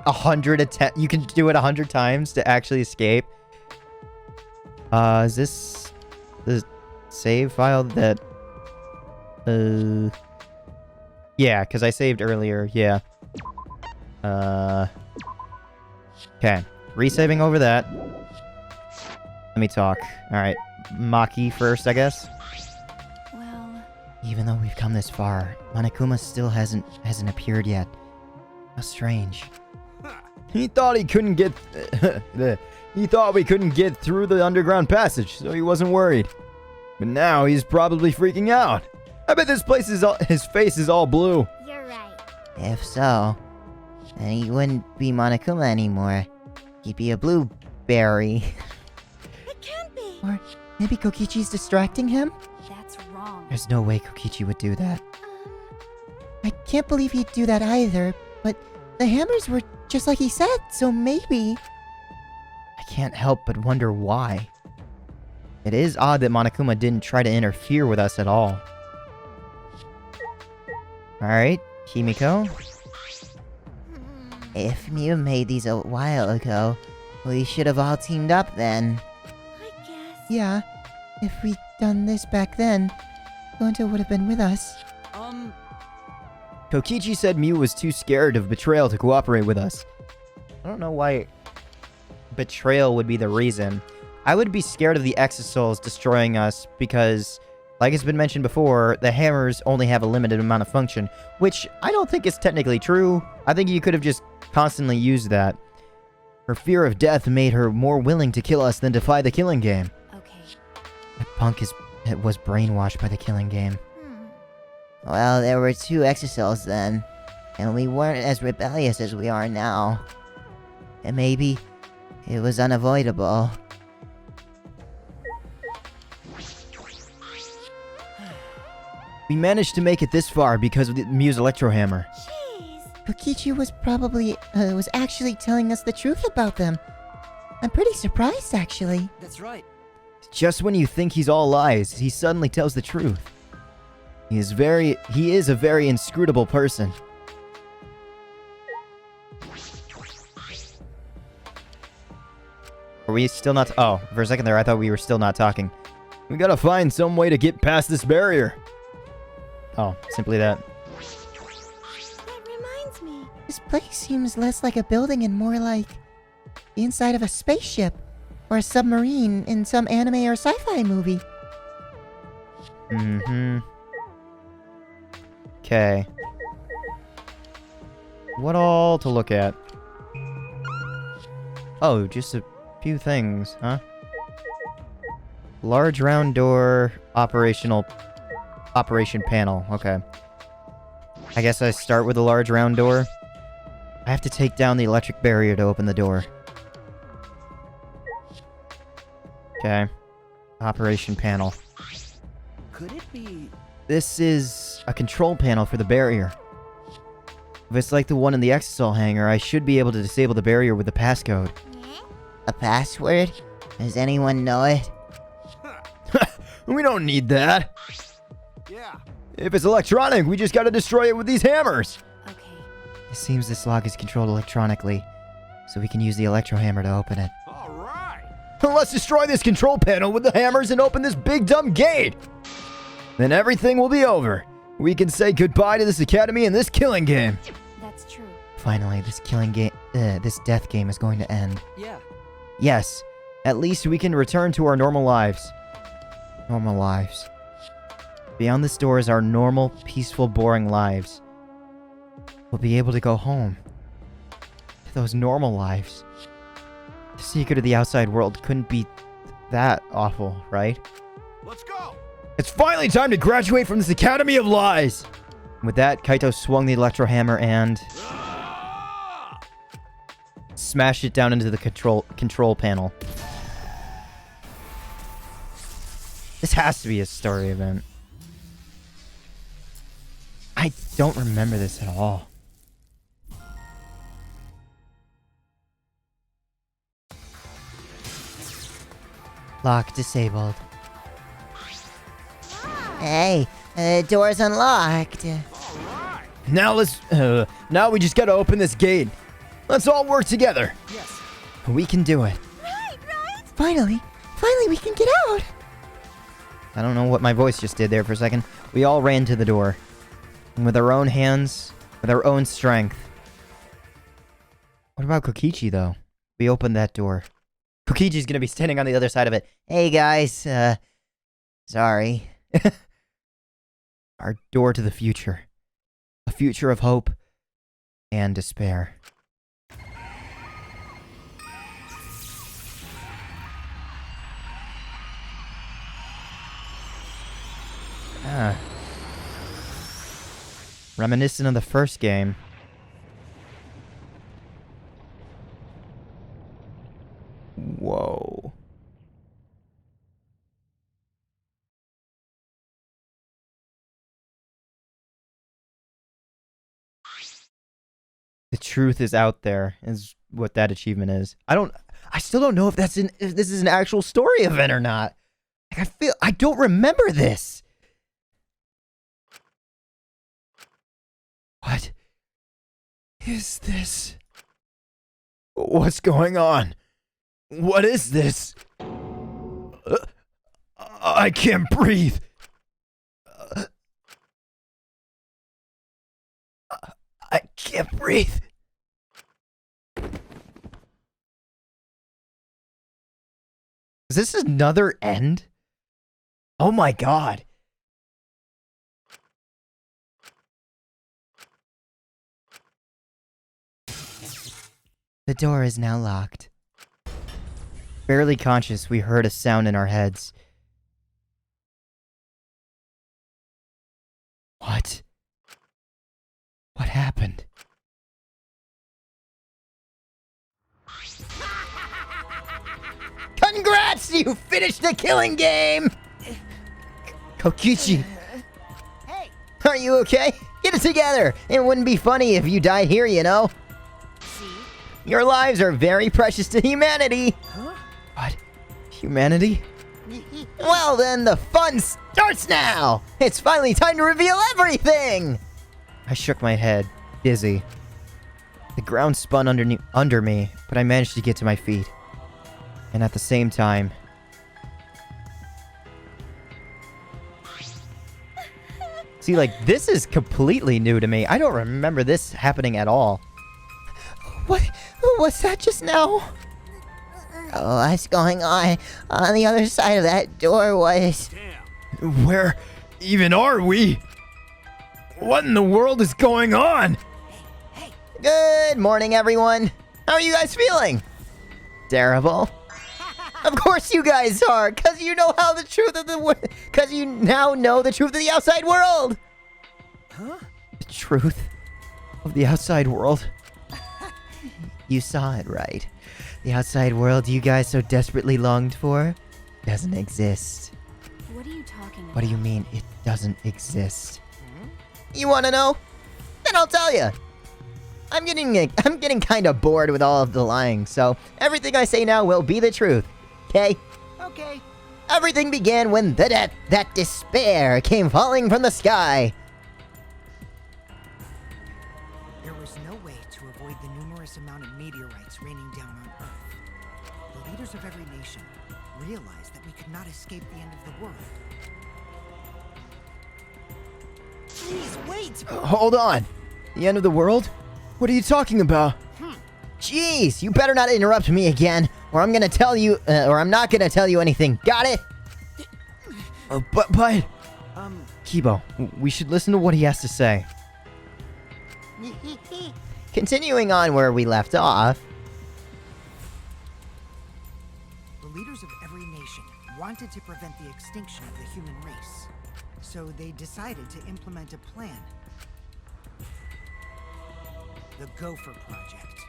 100 attempts. You can do it 100 times to actually escape. Is this the save file that... Yeah, because I saved earlier, yeah. Okay. Resaving over that. Let me talk. Alright. Maki first, I guess. Well... Even though we've come this far, Monokuma still hasn't appeared yet. How strange. He thought he couldn't get... he thought we couldn't get through the underground passage, so he wasn't worried. But now he's probably freaking out. I bet this place is his face is all blue. You're right. If so, then he wouldn't be Monokuma anymore. He'd be a blueberry. It can't be! Or maybe Kokichi's distracting him? That's wrong. There's no way Kokichi would do that. I can't believe he'd do that either, but the hammers were just like he said, so maybe... I can't help but wonder why. It is odd that Monokuma didn't try to interfere with us at all. Alright, Himiko. If Mew made these a while ago, we should have all teamed up then. I guess. Yeah, if we'd done this back then, Gonto would have been with us. Kokichi said Mew was too scared of betrayal to cooperate with us. I don't know why betrayal would be the reason. I would be scared of the Exisouls destroying us because, like it's been mentioned before, the hammers only have a limited amount of function, which I don't think is technically true. I think you could have just constantly used that. Her fear of death made her more willing to kill us than defy the killing game. Okay. That punk was brainwashed by the killing game. Well, there were 2 Exisouls then, and we weren't as rebellious as we are now. And maybe it was unavoidable. We managed to make it this far because of the Mew's Electro Hammer. Jeez. Kokichi was was actually telling us the truth about them. I'm pretty surprised, actually. That's right. Just when you think he's all lies, he suddenly tells the truth. He is a very inscrutable person. Are we still not? Oh, for a second there, I thought we were still not talking. We gotta find some way to get past this barrier. Oh, simply that. That reminds me. This place seems less like a building and more like the inside of a spaceship or a submarine in some anime or sci-fi movie. Mm-hmm. Okay. What all to look at? Oh, just a few things, huh? Large round door, operation panel. Okay. I guess I start with a large round door. I have to take down the electric barrier to open the door. Okay. Operation panel. Could it be? This is a control panel for the barrier. If it's like the one in the Exisol hangar, I should be able to disable the barrier with the passcode. A password? Does anyone know it? We don't need that. Yeah. If it's electronic, we just gotta destroy it with these hammers. Okay. It seems this lock is controlled electronically, so we can use the electro hammer to open it. All right. Let's destroy this control panel with the hammers and open this big dumb gate! Then everything will be over. We can say goodbye to this academy and this killing game. That's true. Finally, this death game is going to end. Yeah. Yes, at least we can return to our normal lives. Normal lives. Beyond this door is our normal, peaceful, boring lives. We'll be able to go home. To those normal lives. The secret of the outside world couldn't be that awful, right? Let's go. It's finally time to graduate from this Academy of Lies! With that, Kaito swung the electro hammer and smashed it down into the control panel. This has to be a story event. I don't remember this at all. Lock disabled. Hey, the door's unlocked. Now now we just gotta open this gate. Let's all work together. Yes. We can do it. Finally we can get out. I don't know what my voice just did there for a second. We all ran to the door. And with our own hands, with our own strength. What about Kokichi, though? We opened that door. Kokichi's gonna be standing on the other side of it. Hey guys, sorry. Our door to the future. A future of hope and despair. Ah. Reminiscent of the first game. Whoa. truth is out there, is what that achievement is. I still don't know if if this is an actual story event or not. Like, I don't remember this. What is this? What's going on? What is this? I can't breathe. I can't breathe. Is this another end? Oh my god. The door is now locked. Barely conscious, we heard a sound in our heads. What? What happened? Congrats! You finished the killing game! Kokichi! Hey! Are you okay? Get it together! It wouldn't be funny if you died here, you know? See? Your lives are very precious to humanity! Huh? What? Humanity? Well then, the fun starts now! It's finally time to reveal everything! I shook my head, dizzy. The ground spun under me, but I managed to get to my feet. And at the same time... See, like, this is completely new to me. I don't remember this happening at all. What's that just now? Oh, what's going on? On the other side of that door was... Where even are we? What in the world is going on? Good morning, everyone. How are you guys feeling? Terrible. Of course you guys are, because you know how the truth of because you now know the truth of the outside world. Huh? The truth of the outside world? You saw it right. The outside world you guys so desperately longed for doesn't exist. What are you talking about? What do you mean it doesn't exist? You want to know? Then I'll tell you. I'm getting kind of bored with all of the lying, so everything I say now will be the truth. Okay? Okay. Everything began when that despair came falling from the sky. There was no way to avoid the numerous amount of meteorites raining down on Earth. The leaders of every nation realized that we could not escape the end of the world. Please, wait! Hold on. The end of the world? What are you talking about? Jeez, you better not interrupt me again, or I'm gonna tell you, or I'm not gonna tell you anything. Got it? But, Kibo, we should listen to what he has to say. Continuing on where we left off. The leaders of every nation wanted to prevent the extinction of the human race, so they decided to implement a plan. The Gopher Project.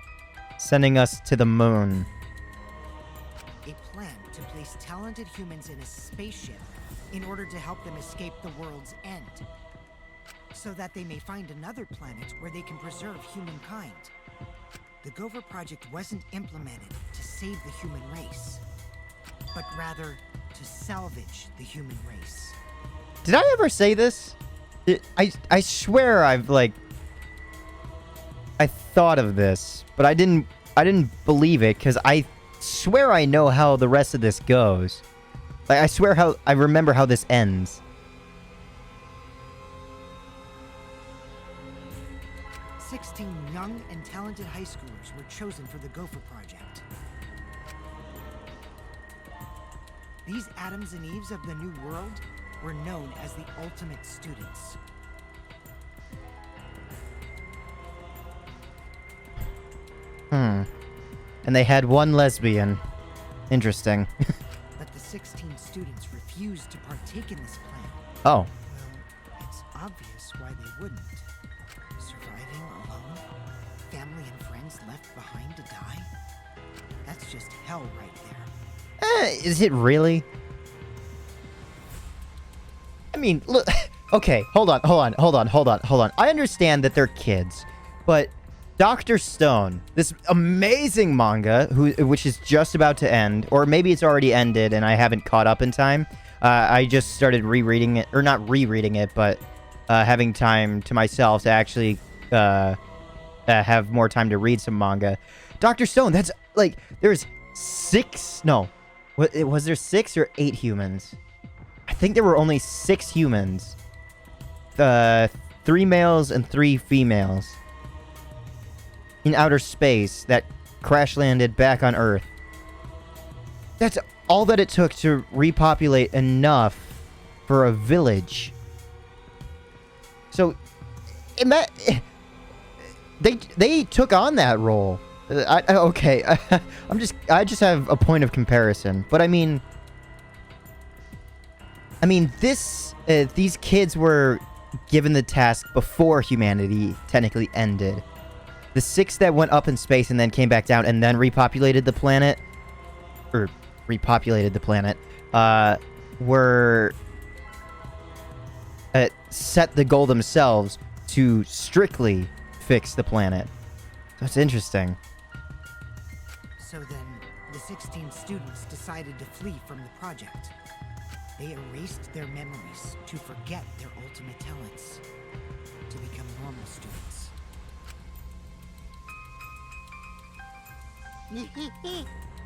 Sending us to the moon. A plan to place talented humans in a spaceship in order to help them escape the world's end, so that they may find another planet where they can preserve humankind. The Gopher Project wasn't implemented to save the human race, but rather to salvage the human race. Did I ever say this? I swear I've I thought of this, but I didn't believe it because I swear I know how the rest of this goes. Like, I swear I remember how this ends. 16 young and talented high schoolers were chosen for the Gopher Project. These Adams and Eves of the New World were known as the ultimate students. And they had one lesbian. Interesting. But the 16 students refused to partake in this plan. Oh. Well, it's obvious why they wouldn't. Surviving alone, family and friends left behind to die. That's just hell right there. Is it really? I mean, look. Okay, hold on. I understand that they're kids, but Dr. Stone, this amazing manga, which is just about to end, or maybe it's already ended and I haven't caught up in time. I just started rereading it, or not rereading it, but having time to myself to actually have more time to read some manga. Dr. Stone, that's like, there's 6, no, was there 6 or 8 humans? I think there were only 6 humans. 3 males and 3 females. In outer space that crash landed back on Earth. That's all that it took to repopulate enough for a village. So, they took on that role. Okay, I just have a point of comparison, but I mean, these kids were given the task before humanity technically ended. The 6 that went up in space and then came back down and then repopulated the planet, were set the goal themselves to strictly fix the planet. So it's interesting. So then, the 16 students decided to flee from the project. They erased their memories to forget their ultimate talents, to become normal students.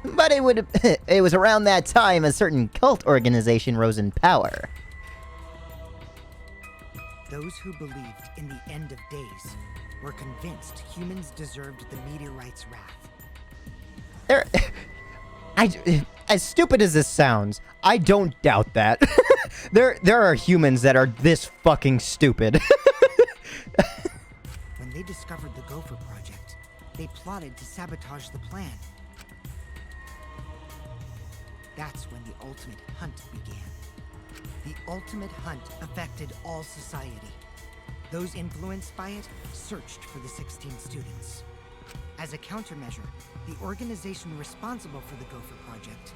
But it was around that time a certain cult organization rose in power. Those who believed in the end of days were convinced humans deserved the meteorite's wrath. As stupid as this sounds, I don't doubt that. There are humans that are this fucking stupid. When they discovered the Gopher Project, they plotted to sabotage the plan. That's when the ultimate hunt began. The ultimate hunt affected all society. Those influenced by it searched for the 16 students. As a countermeasure, the organization responsible for the Gopher Project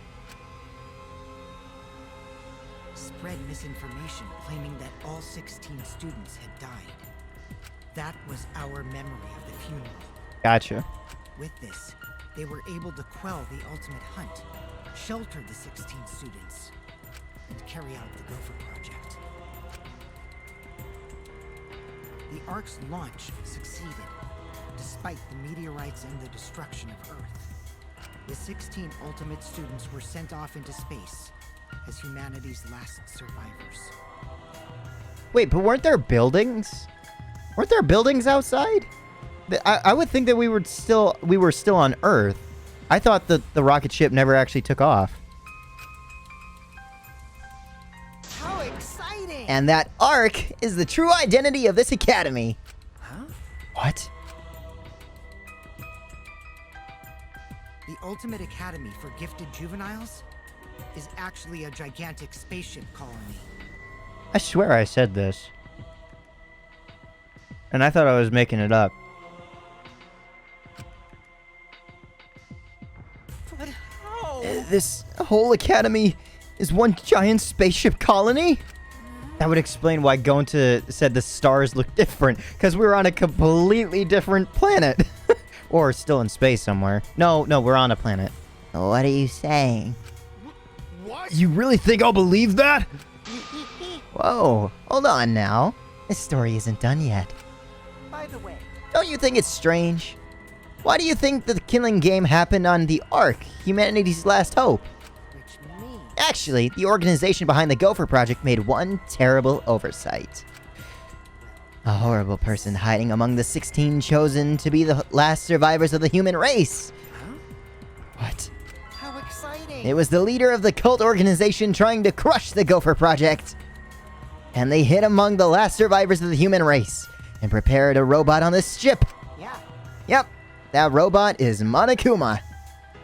spread misinformation claiming that all 16 students had died. That was our memory of the funeral. Gotcha. With this, they were able to quell the ultimate hunt, shelter the 16 students, and carry out the Gopher Project. The Ark's launch succeeded, despite the meteorites and the destruction of Earth. The 16 ultimate students were sent off into space as humanity's last survivors. Wait, but weren't there buildings? Weren't there buildings outside? I would think that we were still on Earth. I thought that the rocket ship never actually took off. How exciting! And that Ark is the true identity of this academy. Huh? What? The Ultimate Academy for Gifted Juveniles is actually a gigantic spaceship colony. I swear I said this. And I thought I was making it up. But how? This whole academy is one giant spaceship colony? That would explain why Gonta said the stars look different, because we're on a completely different planet. Or still in space somewhere. No, we're on a planet. What are you saying? What? You really think I'll believe that? Whoa, hold on now. This story isn't done yet. By the way, Don't you think it's strange? Why do you think the killing game happened on the Ark, humanity's last hope? which means... Actually, the organization behind the Gopher Project made one terrible oversight. A horrible person hiding among the 16 chosen to be the last survivors of the human race. Huh? What? How exciting! It was the leader of the cult organization trying to crush the Gopher Project. And they hid among the last survivors of the human race and prepared a robot on this ship. Yeah, Yep, that robot is Monokuma.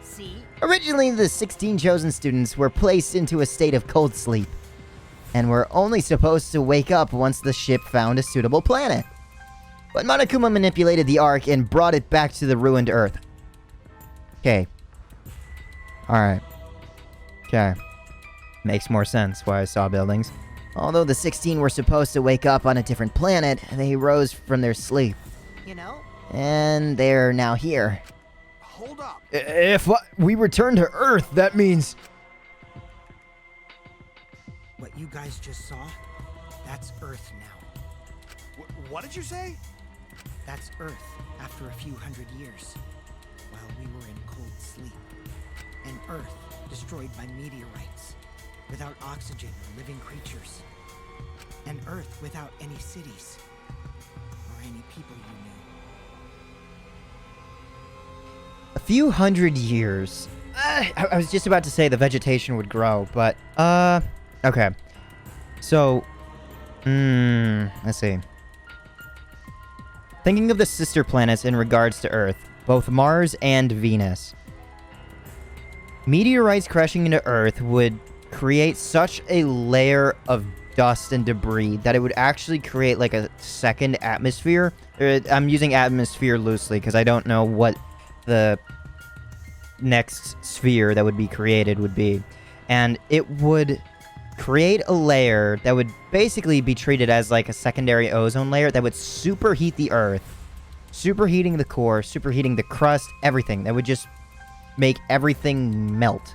see? Originally, the 16 chosen students were placed into a state of cold sleep and were only supposed to wake up once the ship found a suitable planet. But Monokuma manipulated the Ark and brought it back to the ruined Earth. Okay. Alright. Okay. Makes more sense why I saw buildings. Although the 16 were supposed to wake up on a different planet, they rose from their sleep. You know, And they're now here. Hold up. If we return to Earth, that means... What you guys just saw, that's Earth now. What did you say? That's Earth after a few hundred years, while we were in cold sleep. An Earth destroyed by meteorites, without oxygen or living creatures. An Earth without any cities, or any people you knew. A few hundred years. I was just about to say the vegetation would grow, but, okay. So, let's see. Thinking of the sister planets in regards to Earth, both Mars and Venus. Meteorites crashing into Earth would create such a layer of dust and debris that it would actually create like a second atmosphere. I'm using atmosphere loosely because I don't know what the next sphere that would be created would be. And it would create a layer that would basically be treated as like a secondary ozone layer that would superheat the Earth. Superheating the core, superheating the crust, everything. That would just make everything melt.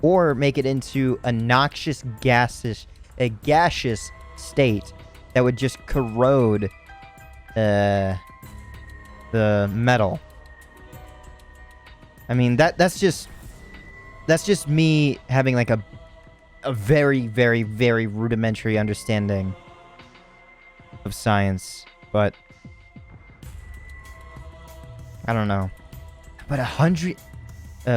Or make it into a noxious gaseous state that would just corrode the metal. I mean, that's just me having like a very, very, very rudimentary understanding of science, but I don't know. But 100,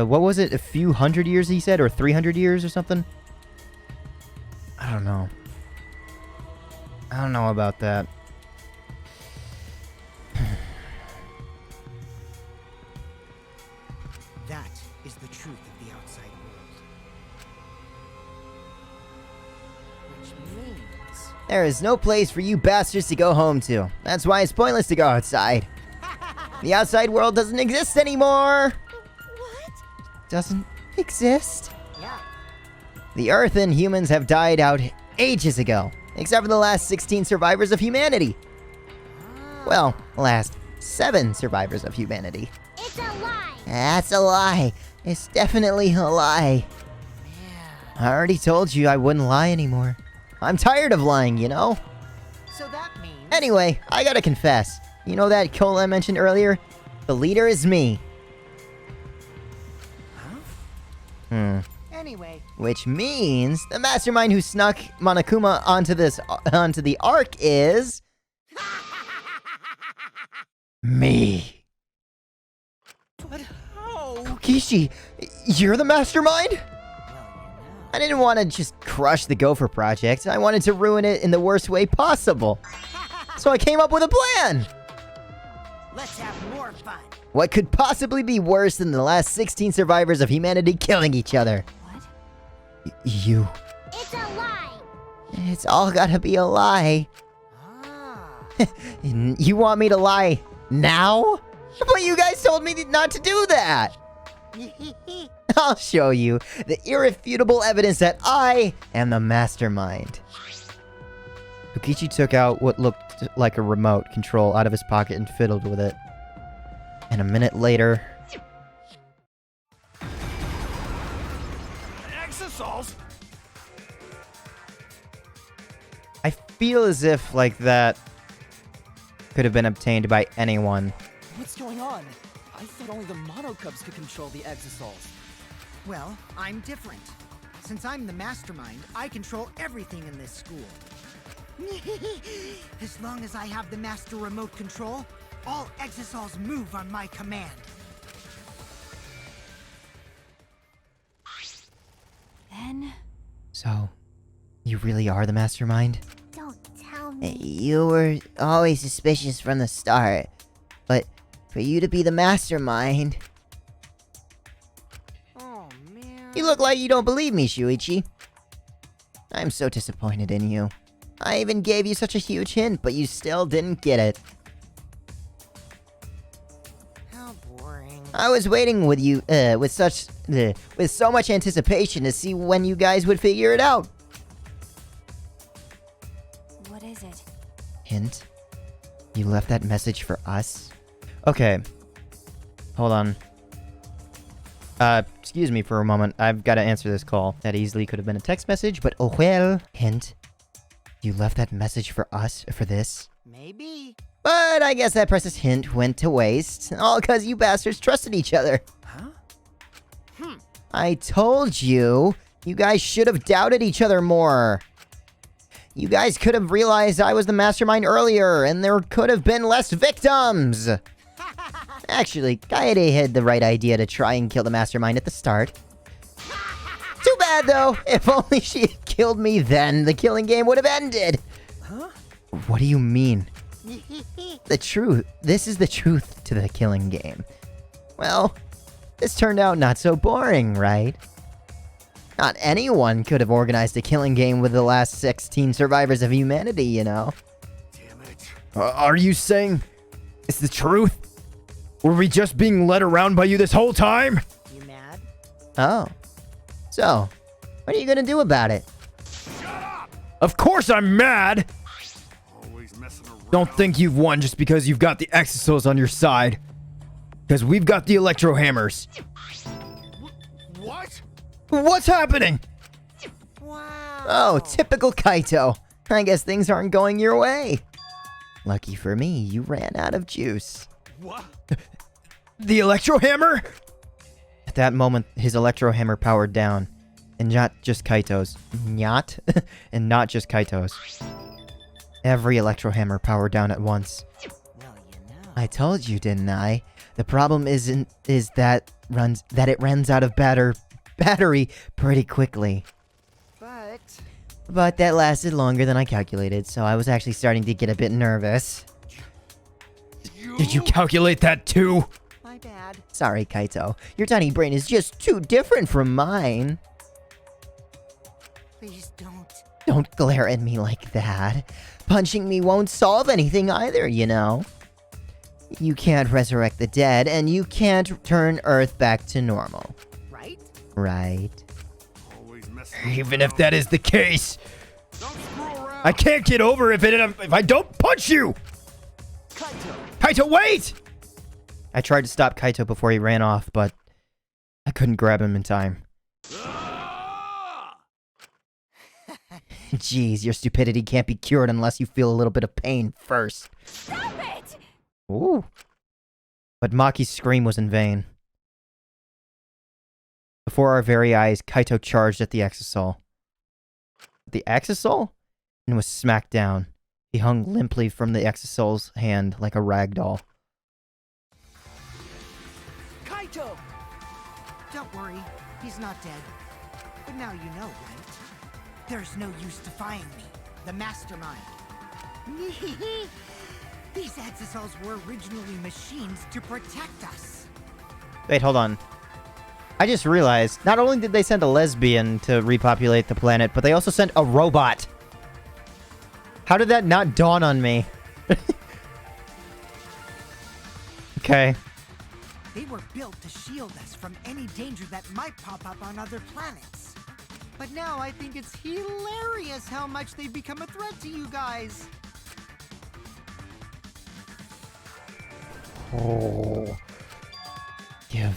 what was it? A few hundred years, he said, or 300 years or something? I don't know. I don't know about that. That is the truth of the outside world. Which means... There is no place for you bastards to go home to. That's why it's pointless to go outside. The outside world doesn't exist anymore. What? Doesn't exist? Yeah. The Earth and humans have died out ages ago, except for the last 16 survivors of humanity. Well, the last 7 survivors of humanity. It's a lie! That's a lie. It's definitely a lie. I already told you I wouldn't lie anymore. I'm tired of lying, you know? So that means... Anyway, I gotta confess. You know that Cole I mentioned earlier? The leader is me. Anyway, Which means the mastermind who snuck Monokuma onto the Ark is... me. but how? Kokichi, you're the mastermind? Well, I didn't want to just crush the Gopher project. I wanted to ruin it in the worst way possible. So I came up with a plan. Let's have more fun. What could possibly be worse than the last 16 survivors of humanity killing each other? What? You. It's a lie! It's all gotta be a lie. Ah. You want me to lie now? But you guys told me not to do that. I'll show you the irrefutable evidence that I am the mastermind. Kokichi took out what looked like a remote control out of his pocket and fiddled with it. And a minute later... Exosols? I feel as if, like, that could have been obtained by anyone. What's going on? I thought only the Monokubs could control the exosols. Well, I'm different. Since I'm the mastermind, I control everything in this school. As long as I have the master remote control, all exosols move on my command. Then... So, you really are the mastermind? Don't tell me. You were always suspicious from the start, but for you to be the mastermind... Oh, man. You look like you don't believe me, Shuichi. I'm so disappointed in you. I even gave you such a huge hint, but you still didn't get it. How boring. I was waiting with you, with so much anticipation to see when you guys would figure it out. What is it? Hint? You left that message for us? Okay. Hold on. Excuse me for a moment. I've got to answer this call. That easily could have been a text message, but oh well. Hint. You left that message for us, for this? Maybe. But I guess that precious hint went to waste. All because you bastards trusted each other. Huh? I told you. You guys should have doubted each other more. You guys could have realized I was the mastermind earlier, and there could have been less victims. Actually, Kaede had the right idea to try and kill the mastermind at the start. Too bad, though. If only she had killed me then, the killing game would have ended. Huh? What do you mean? The truth. This is the truth to the killing game. Well, this turned out not so boring, right? Not anyone could have organized a killing game with the last 16 survivors of humanity, you know. Damn it. Are you saying it's the truth? Were we just being led around by you this whole time? You mad? Oh. So, what are you gonna do about it? Of course I'm mad! Always messing around. Don't think you've won just because you've got the exosols on your side. Because we've got the electro hammers. What? What's happening? Wow. Oh, typical Kaito. I guess things aren't going your way. Lucky for me, you ran out of juice. What? The electro hammer? At that moment, his electro hammer powered down. And not just Kaito's. Not? And not just Kaito's. Every electro hammer powered down at once. Well, you know. I told you, didn't I? The problem is that it runs out of battery pretty quickly. But that lasted longer than I calculated, so I was actually starting to get a bit nervous. Did you calculate that too? My bad. Sorry, Kaito. Your tiny brain is just too different from mine. Please don't. Don't glare at me like that. Punching me won't solve anything either, you know. You can't resurrect the dead, and you can't turn Earth back to normal. Right? Right? Always messing Even around. if that is the case, Don't screw around. I can't get over if I don't punch you! Kaito! Kaito, wait! I tried to stop Kaito before he ran off, but I couldn't grab him in time. Ah! Jeez, your stupidity can't be cured unless you feel a little bit of pain first. Stop it! Ooh. But Maki's scream was in vain. Before our very eyes, Kaito charged at the Exosol. The Exosol? And was smacked down. He hung limply from the Exosol's hand like a rag doll. Kaito! Don't worry. He's not dead. But now you know, right? There's no use defying me. The mastermind. These exosols were originally machines to protect us. Wait, hold on. I just realized, not only did they send a lesbian to repopulate the planet, but they also sent a robot. How did that not dawn on me? Okay. They were built to shield us from any danger that might pop up on other planets. But now I think it's hilarious how much they've become a threat to you guys. Oh. Give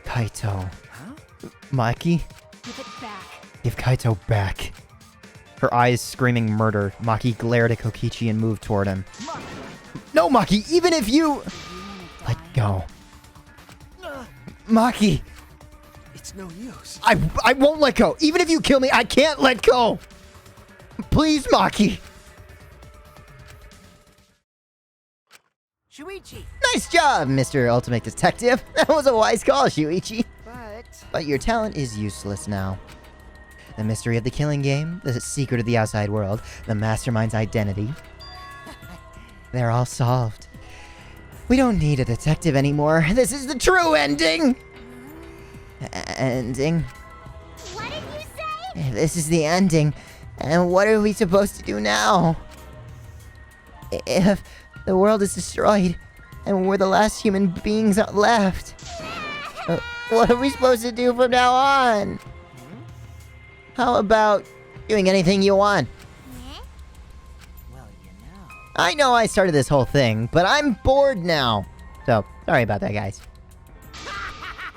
Kaito. Huh? Maki? Give it back. Give Kaito back. Her eyes screaming murder, Maki glared at Kokichi and moved toward him. No, Maki, even if you... Let go. Maki! It's no use. I won't let go. Even if you kill me, I can't let go. Please, Maki. Shuichi! Nice job, Mr. Ultimate Detective. That was a wise call, Shuichi. But your talent is useless now. The mystery of the killing game, the secret of the outside world, the mastermind's identity. They're all solved. We don't need a detective anymore. This is the true ending! Ending? What did you say? This is the ending. And what are we supposed to do now? If the world is destroyed, and we're the last human beings left, what are we supposed to do from now on? How about doing anything you want? Well, you know. I know I started this whole thing, but I'm bored now. So, sorry about that, guys.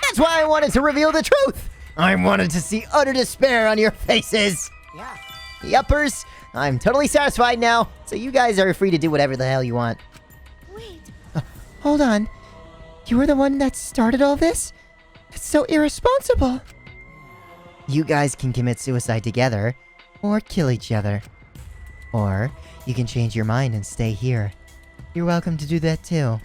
That's why I wanted to reveal the truth! I wanted to see utter despair on your faces! Yeah. Yuppers, I'm totally satisfied now, so you guys are free to do whatever the hell you want. Wait. Hold on. You were the one that started all this? That's so irresponsible. You guys can commit suicide together, or kill each other. Or, you can change your mind and stay here. You're welcome to do that too.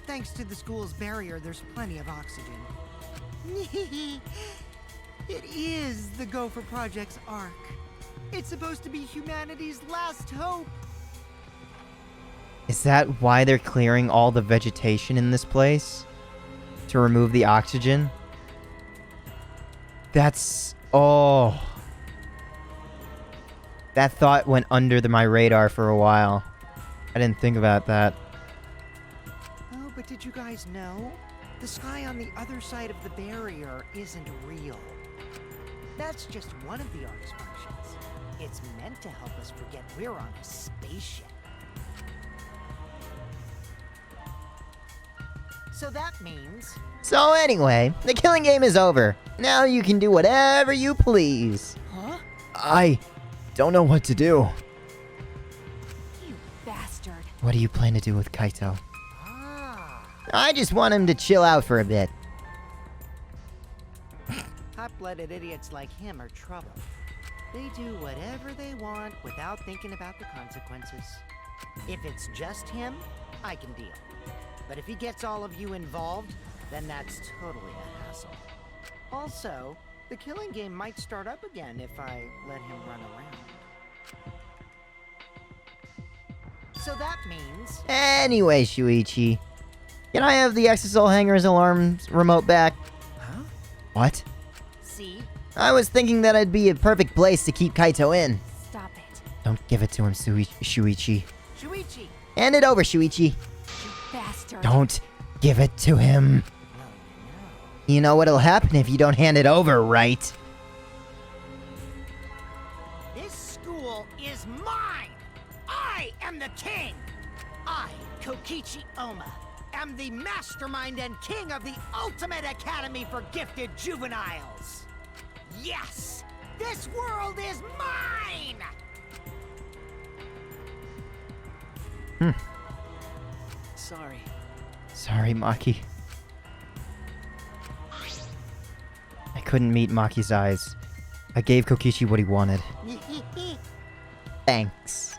Thanks to the school's barrier, there's plenty of oxygen. It is the Gopher Project's arc. It's supposed to be humanity's last hope. Is that why they're clearing all the vegetation in this place? To remove the oxygen? That's... oh. That thought went under my radar for a while. I didn't think about that. Oh, but did you guys know? The sky on the other side of the barrier isn't real. That's just one of the arc's functions. It's meant to help us forget we're on a spaceship. So that means... So anyway, the killing game is over. Now you can do whatever you please. Huh? I don't know what to do. You bastard. What do you plan to do with Kaito? Ah. I just want him to chill out for a bit. Hot-blooded idiots like him are trouble. They do whatever they want without thinking about the consequences. If it's just him, I can deal. But if he gets all of you involved, then that's totally a hassle. Also, the killing game might start up again if I let him run around. So that means... Anyway, Shuichi, can I have the Exisol Hanger's alarm remote back? Huh? What? See? I was thinking that it'd be a perfect place to keep Kaito in. Stop it. Don't give it to him, Shuichi. Shuichi! Hand it over, Shuichi. You bastard. Don't give it to him. You know what'll happen if you don't hand it over, right? This school is mine! I am the king! I, Kokichi Oma, am the mastermind and king of the ultimate academy for gifted juveniles! Yes! This world is mine! Sorry. Sorry, Maki. I couldn't meet Maki's eyes. I gave Kokichi what he wanted. Thanks.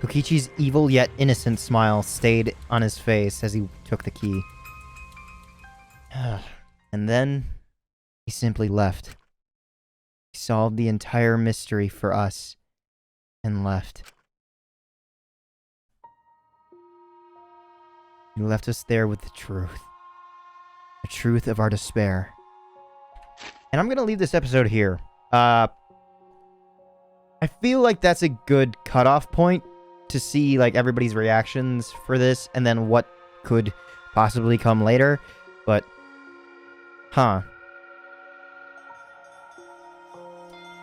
Kokichi's evil yet innocent smile stayed on his face as he took the key. And then, he simply left. He solved the entire mystery for us, and left. He left us there with the truth. The truth of our despair. And I'm gonna leave this episode here. I feel like that's a good cutoff point to see like everybody's reactions for this and then what could possibly come later. But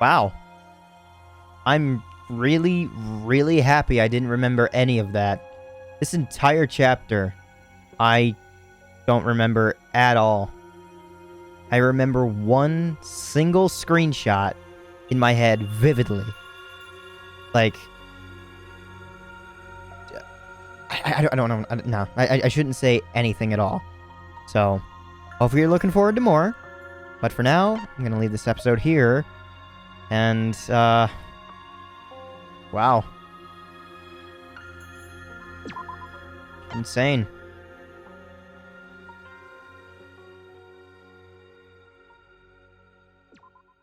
wow. I'm really, really happy I didn't remember any of that. This entire chapter, I don't remember at all. I remember one single screenshot in my head vividly. Like, I don't know. No, I shouldn't say anything at all. So, hopefully you're looking forward to more. But for now, I'm going to leave this episode here. And, wow. Insane.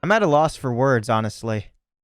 I'm at a loss for words, honestly.